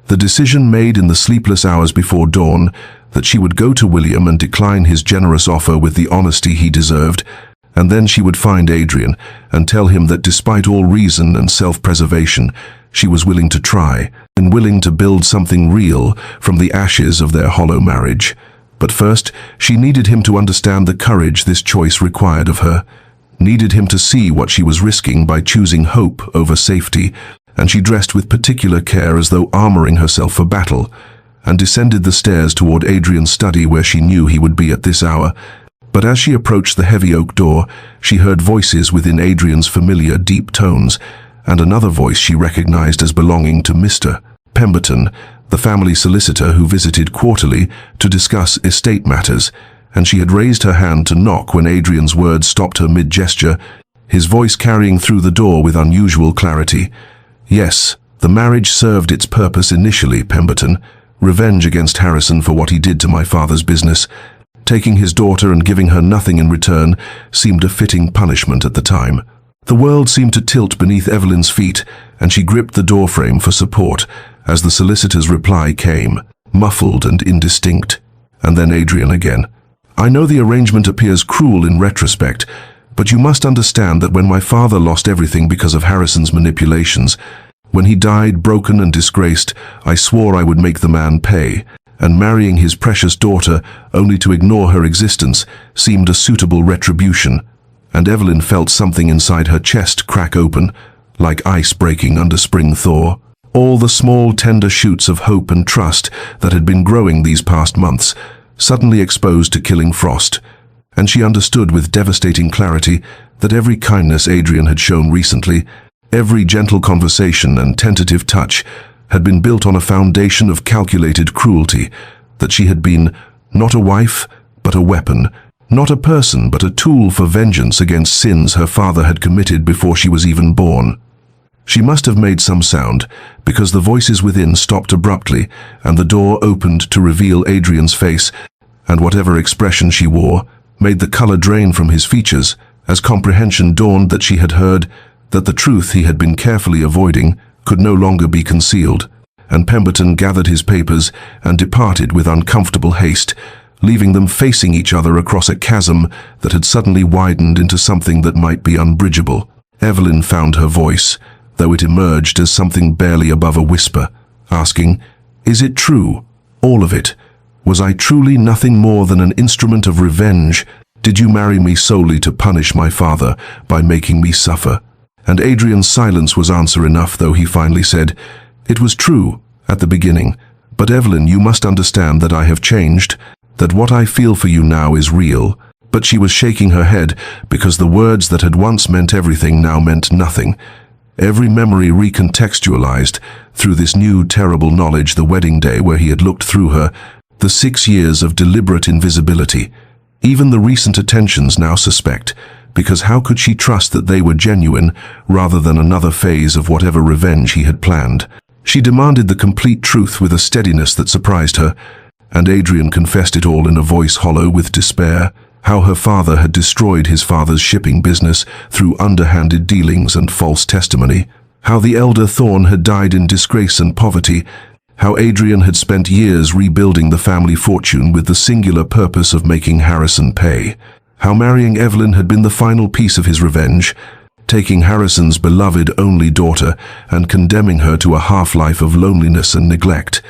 The decision made in the sleepless hours before dawn, that she would go to William and decline his generous offer with the honesty he deserved, and then she would find Adrian and tell him that despite all reason and self-preservation, she was willing to try, and willing to build something real from the ashes of their hollow marriage. But first, she needed him to understand the courage this choice required of her, needed him to see what she was risking by choosing hope over safety, and she dressed with particular care as though armoring herself for battle, and descended the stairs toward Adrian's study where she knew he would be at this hour. But as she approached the heavy oak door, she heard voices within Adrian's familiar deep tones, and another voice she recognized as belonging to Mr. Pemberton, the family solicitor who visited quarterly to discuss estate matters, and she had raised her hand to knock when Adrian's words stopped her mid-gesture, his voice carrying through the door with unusual clarity. "Yes, the marriage served its purpose initially, Pemberton. Revenge against Harrison for what he did to my father's business. Taking his daughter and giving her nothing in return seemed a fitting punishment at the time." The world seemed to tilt beneath Evelyn's feet, and she gripped the doorframe for support as the solicitor's reply came, muffled and indistinct. and then Adrian again. "I know the arrangement appears cruel in retrospect, but you must understand that when my father lost everything because of Harrison's manipulations, when he died broken and disgraced, I swore I would make the man pay, and marrying his precious daughter only to ignore her existence seemed a suitable retribution." And Evelyn felt something inside her chest crack open, like ice breaking under spring thaw. All the small, tender shoots of hope and trust that had been growing these past months, suddenly exposed to killing frost. And she understood with devastating clarity that every kindness Adrian had shown recently, every gentle conversation and tentative touch, had been built on a foundation of calculated cruelty, that she had been not a wife, but a weapon, not a person, but a tool for vengeance against sins her father had committed before she was even born. She must have made some sound, because the voices within stopped abruptly, and the door opened to reveal Adrian's face, and whatever expression she wore made the color drain from his features, as comprehension dawned that she had heard that the truth he had been carefully avoiding could no longer be concealed, and Pemberton gathered his papers and departed with uncomfortable haste, leaving them facing each other across a chasm that had suddenly widened into something that might be unbridgeable. Evelyn found her voice, though it emerged as something barely above a whisper, asking, "Is it true? All of it? Was I truly nothing more than an instrument of revenge? Did you marry me solely to punish my father by making me suffer?" And Adrian's silence was answer enough, though he finally said, "It was true, at the beginning. But Evelyn, you must understand that I have changed, that what I feel for you now is real." But she was shaking her head, because the words that had once meant everything now meant nothing. Every memory recontextualized through this new terrible knowledge: the wedding day where he had looked through her, the 6 years of deliberate invisibility, even the recent attentions now suspect, because how could she trust that they were genuine rather than another phase of whatever revenge he had planned? She demanded the complete truth with a steadiness that surprised her, and Adrian confessed it all in a voice hollow with despair. How her father had destroyed his father's shipping business through underhanded dealings and false testimony. How the elder Thorne had died in disgrace and poverty. How Adrian had spent years rebuilding the family fortune with the singular purpose of making Harrison pay. How marrying Evelyn had been the final piece of his revenge, taking Harrison's beloved only daughter and condemning her to a half-life of loneliness and neglect.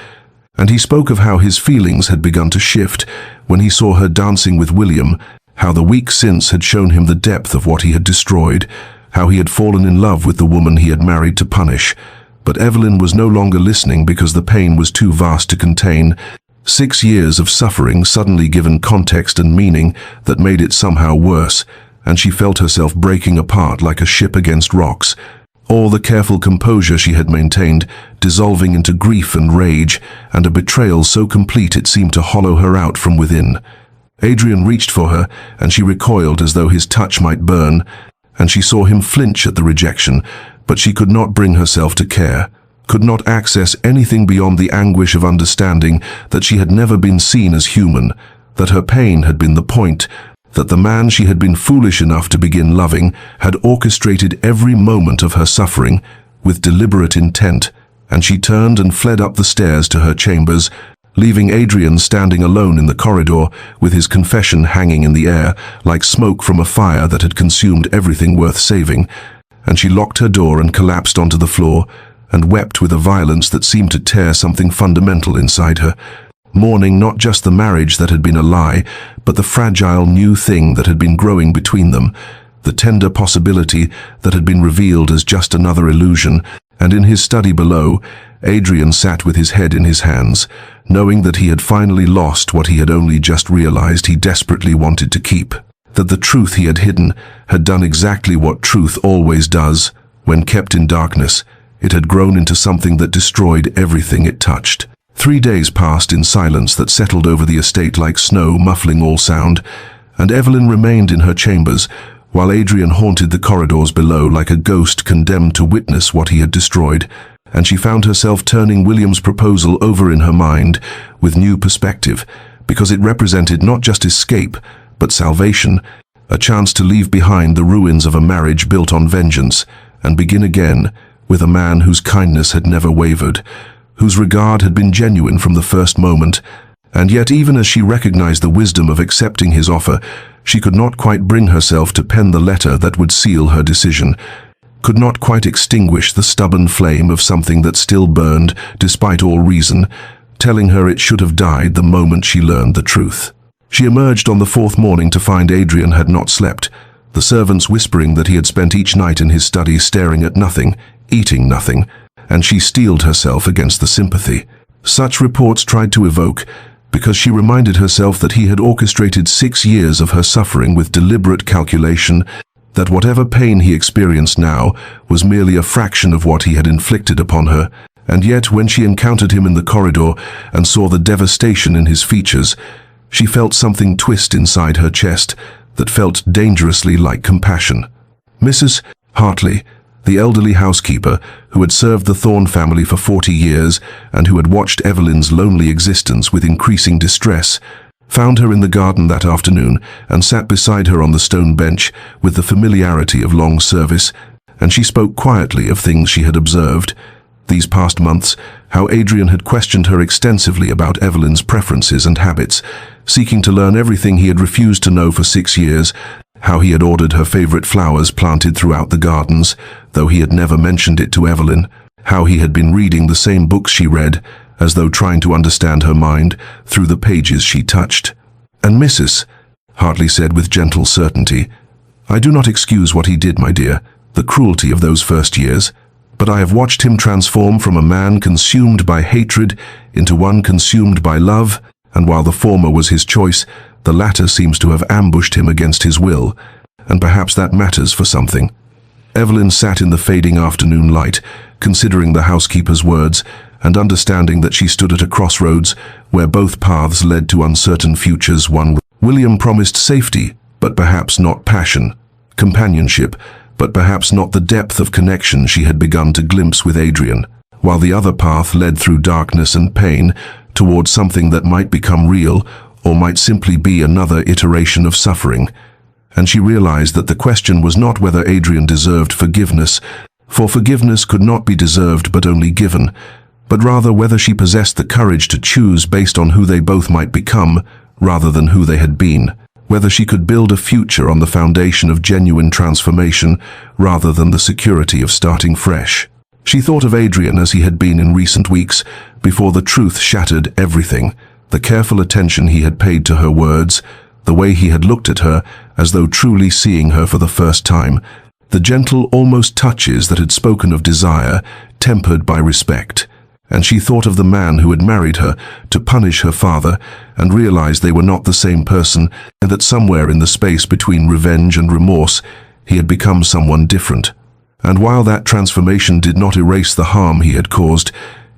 And he spoke of how his feelings had begun to shift when he saw her dancing with William, how the week since had shown him the depth of what he had destroyed, how he had fallen in love with the woman he had married to punish. But Evelyn was no longer listening because the pain was too vast to contain. 6 years of suffering suddenly given context and meaning that made it somehow worse, and she felt herself breaking apart like a ship against rocks. All the careful composure she had maintained dissolving into grief and rage, and a betrayal so complete it seemed to hollow her out from within. Adrian reached for her, and she recoiled as though his touch might burn, and she saw him flinch at the rejection, but she could not bring herself to care, could not access anything beyond the anguish of understanding that she had never been seen as human, that her pain had been the point, that the man she had been foolish enough to begin loving had orchestrated every moment of her suffering with deliberate intent, and she turned and fled up the stairs to her chambers, leaving Adrian standing alone in the corridor with his confession hanging in the air like smoke from a fire that had consumed everything worth saving. And she locked her door and collapsed onto the floor and wept with a violence that seemed to tear something fundamental inside her, mourning not just the marriage that had been a lie, but the fragile new thing that had been growing between them, the tender possibility that had been revealed as just another illusion. And in his study below, Adrian sat with his head in his hands, knowing that he had finally lost what he had only just realized he desperately wanted to keep. That the truth he had hidden had done exactly what truth always does. When kept in darkness, it had grown into something that destroyed everything it touched. 3 days passed in silence that settled over the estate like snow, muffling all sound, and Evelyn remained in her chambers, while Adrian haunted the corridors below like a ghost condemned to witness what he had destroyed. And she found herself turning William's proposal over in her mind with new perspective, because it represented not just escape, but salvation, a chance to leave behind the ruins of a marriage built on vengeance, and begin again with a man whose kindness had never wavered, whose regard had been genuine from the first moment, And yet, even as she recognized the wisdom of accepting his offer, she could not quite bring herself to pen the letter that would seal her decision, could not quite extinguish the stubborn flame of something that still burned, despite all reason, telling her it should have died the moment she learned the truth. She emerged on the fourth morning to find Adrian had not slept, the servants whispering that he had spent each night in his study staring at nothing, eating nothing, and she steeled herself against the sympathy such reports tried to evoke, because she reminded herself that he had orchestrated 6 years of her suffering with deliberate calculation, that whatever pain he experienced now was merely a fraction of what he had inflicted upon her. And yet, when she encountered him in the corridor and saw the devastation in his features, she felt something twist inside her chest that felt dangerously like compassion. Mrs. Hartley, the elderly housekeeper who had served the Thorne family for 40 years and who had watched Evelyn's lonely existence with increasing distress, found her in the garden that afternoon and sat beside her on the stone bench with the familiarity of long service, and she spoke quietly of things she had observed these past months, how Adrian had questioned her extensively about Evelyn's preferences and habits, seeking to learn everything he had refused to know for 6 years, how he had ordered her favorite flowers planted throughout the gardens, though he had never mentioned it to Evelyn, how he had been reading the same books she read, as though trying to understand her mind through the pages she touched. "And Mrs. Hartley said with gentle certainty, "I do not excuse what he did, my dear, the cruelty of those first years, but I have watched him transform from a man consumed by hatred into one consumed by love, and while the former was his choice, the latter seems to have ambushed him against his will, and perhaps that matters for something." Evelyn sat in the fading afternoon light, considering the housekeeper's words, and understanding that she stood at a crossroads where both paths led to uncertain futures. William promised safety, but perhaps not passion, companionship, but perhaps not the depth of connection she had begun to glimpse with Adrian, while the other path led through darkness and pain towards something that might become real or might simply be another iteration of suffering. And she realized that the question was not whether Adrian deserved forgiveness, for forgiveness could not be deserved but only given, but rather whether she possessed the courage to choose based on who they both might become rather than who they had been, whether she could build a future on the foundation of genuine transformation rather than the security of starting fresh. She thought of Adrian as he had been in recent weeks, before the truth shattered everything, the careful attention he had paid to her words, the way he had looked at her as though truly seeing her for the first time, the gentle, almost touches that had spoken of desire, tempered by respect. And she thought of the man who had married her to punish her father, and realized they were not the same person, and that somewhere in the space between revenge and remorse, he had become someone different. And while that transformation did not erase the harm he had caused,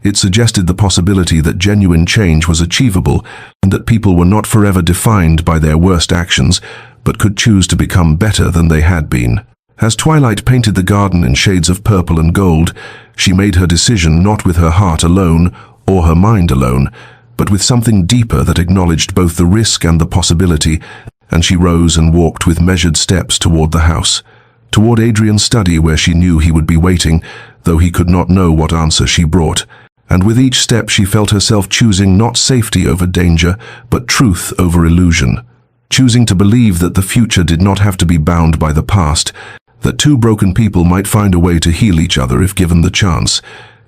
it suggested the possibility that genuine change was achievable, and that people were not forever defined by their worst actions, but could choose to become better than they had been. As twilight painted the garden in shades of purple and gold, she made her decision not with her heart alone or her mind alone, but with something deeper that acknowledged both the risk and the possibility, and she rose and walked with measured steps toward the house, toward Adrian's study where she knew he would be waiting, though he could not know what answer she brought. And with each step she felt herself choosing not safety over danger, but truth over illusion, choosing to believe that the future did not have to be bound by the past, that two broken people might find a way to heal each other if given the chance.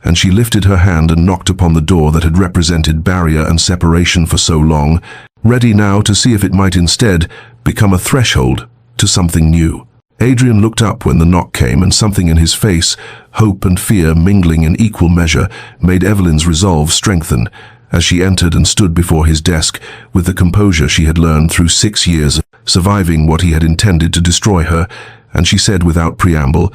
And she lifted her hand and knocked upon the door that had represented barrier and separation for so long, ready now to see if it might instead become a threshold to something new. Adrian looked up when the knock came, and something in his face, hope and fear mingling in equal measure, made Evelyn's resolve strengthen as she entered and stood before his desk with the composure she had learned through 6 years of surviving what he had intended to destroy her, and she said without preamble,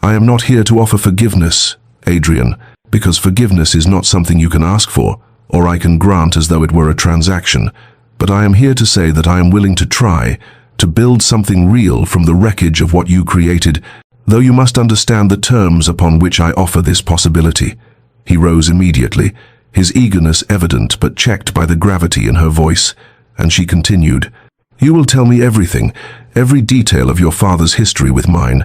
"I am not here to offer forgiveness, Adrian, because forgiveness is not something you can ask for, or I can grant as though it were a transaction, but I am here to say that I am willing to try to build something real from the wreckage of what you created, though you must understand the terms upon which I offer this possibility." He rose immediately, his eagerness evident but checked by the gravity in her voice, and she continued, "You will tell me everything, every detail of your father's history with mine,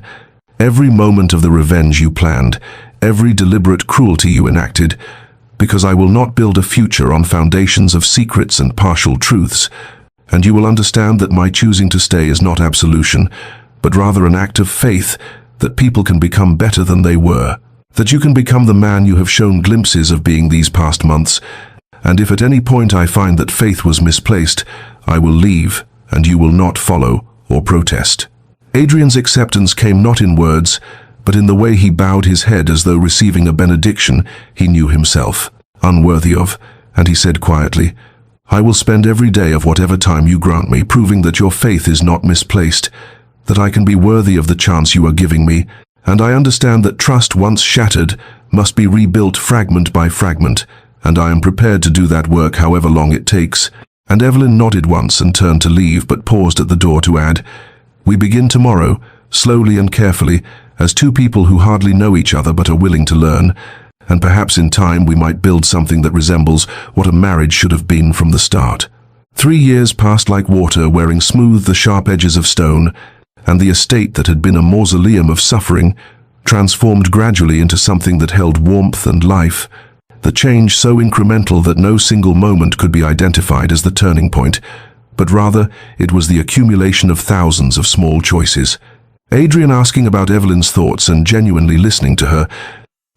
every moment of the revenge you planned, every deliberate cruelty you enacted, because I will not build a future on foundations of secrets and partial truths, and you will understand that my choosing to stay is not absolution, but rather an act of faith that people can become better than they were, that you can become the man you have shown glimpses of being these past months, and if at any point I find that faith was misplaced, I will leave, and you will not follow or protest. Adrian's acceptance came not in words, but in the way he bowed his head as though receiving a benediction he knew himself unworthy of, and he said quietly, I will spend every day of whatever time you grant me proving that your faith is not misplaced, that I can be worthy of the chance you are giving me, and I understand that trust once shattered must be rebuilt fragment by fragment, and I am prepared to do that work however long it takes. And Evelyn nodded once and turned to leave, but paused at the door to add, We begin tomorrow, slowly and carefully, as two people who hardly know each other but are willing to learn, and perhaps in time we might build something that resembles what a marriage should have been from the start. 3 years passed like water, wearing smooth the sharp edges of stone, and the estate that had been a mausoleum of suffering transformed gradually into something that held warmth and life, the change so incremental that no single moment could be identified as the turning point, but rather it was the accumulation of thousands of small choices. Adrian asking about Evelyn's thoughts and genuinely listening to her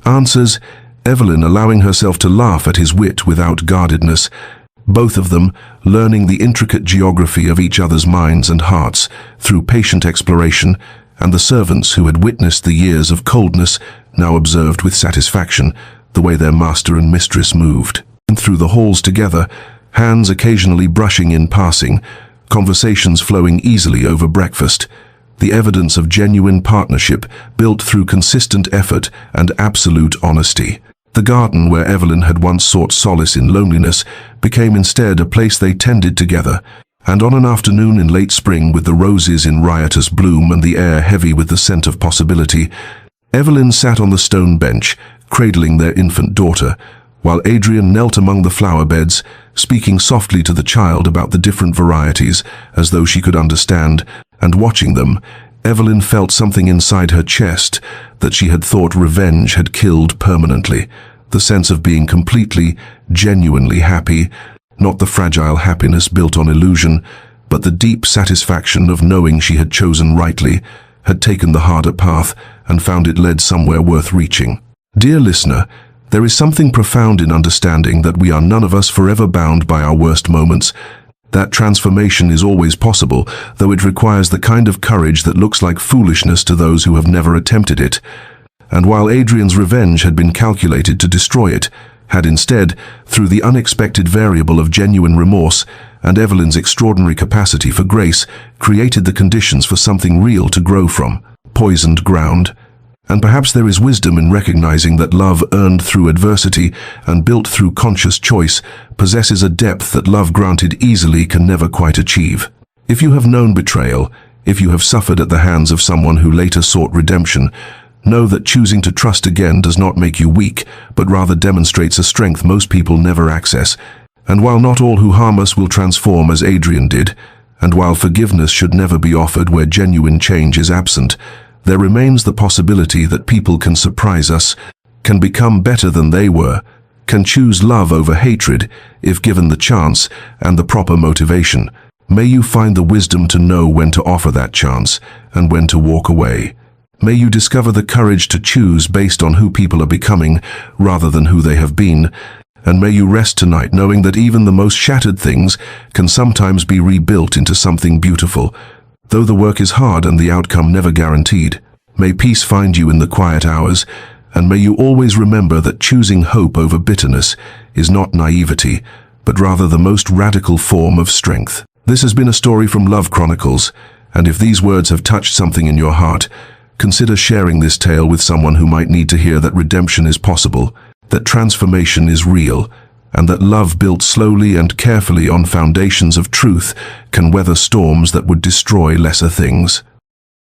answers, Evelyn allowing herself to laugh at his wit without guardedness, both of them learning the intricate geography of each other's minds and hearts through patient exploration, and the servants who had witnessed the years of coldness now observed with satisfaction the way their master and mistress moved through the halls together, hands occasionally brushing in passing, conversations flowing easily over breakfast, the evidence of genuine partnership built through consistent effort and absolute honesty. The garden where Evelyn had once sought solace in loneliness became instead a place they tended together, and on an afternoon in late spring, with the roses in riotous bloom and the air heavy with the scent of possibility, Evelyn sat on the stone bench, cradling their infant daughter, while Adrian knelt among the flower beds, speaking softly to the child about the different varieties, as though she could understand, and watching them, Evelyn felt something inside her chest that she had thought revenge had killed permanently, the sense of being completely, genuinely happy, not the fragile happiness built on illusion, but the deep satisfaction of knowing she had chosen rightly, had taken the harder path, and found it led somewhere worth reaching. Dear listener, there is something profound in understanding that we are none of us forever bound by our worst moments, that transformation is always possible, though it requires the kind of courage that looks like foolishness to those who have never attempted it. And while Adrian's revenge had been calculated to destroy it, had instead, through the unexpected variable of genuine remorse and Evelyn's extraordinary capacity for grace, created the conditions for something real to grow from, poisoned ground. And perhaps there is wisdom in recognizing that love earned through adversity and built through conscious choice possesses a depth that love granted easily can never quite achieve. If you have known betrayal, if you have suffered at the hands of someone who later sought redemption, know that choosing to trust again does not make you weak, but rather demonstrates a strength most people never access. And while not all who harm us will transform as Adrian did, and while forgiveness should never be offered where genuine change is absent, there remains the possibility that people can surprise us, can become better than they were, can choose love over hatred if given the chance and the proper motivation. May you find the wisdom to know when to offer that chance and when to walk away. May you discover the courage to choose based on who people are becoming rather than who they have been, and may you rest tonight knowing that even the most shattered things can sometimes be rebuilt into something beautiful, though the work is hard and the outcome never guaranteed. May peace find you in the quiet hours, and may you always remember that choosing hope over bitterness is not naivety, but rather the most radical form of strength. This has been a story from Love Chronicles, and if these words have touched something in your heart, consider sharing this tale with someone who might need to hear that redemption is possible, that transformation is real, and that love built slowly and carefully on foundations of truth can weather storms that would destroy lesser things.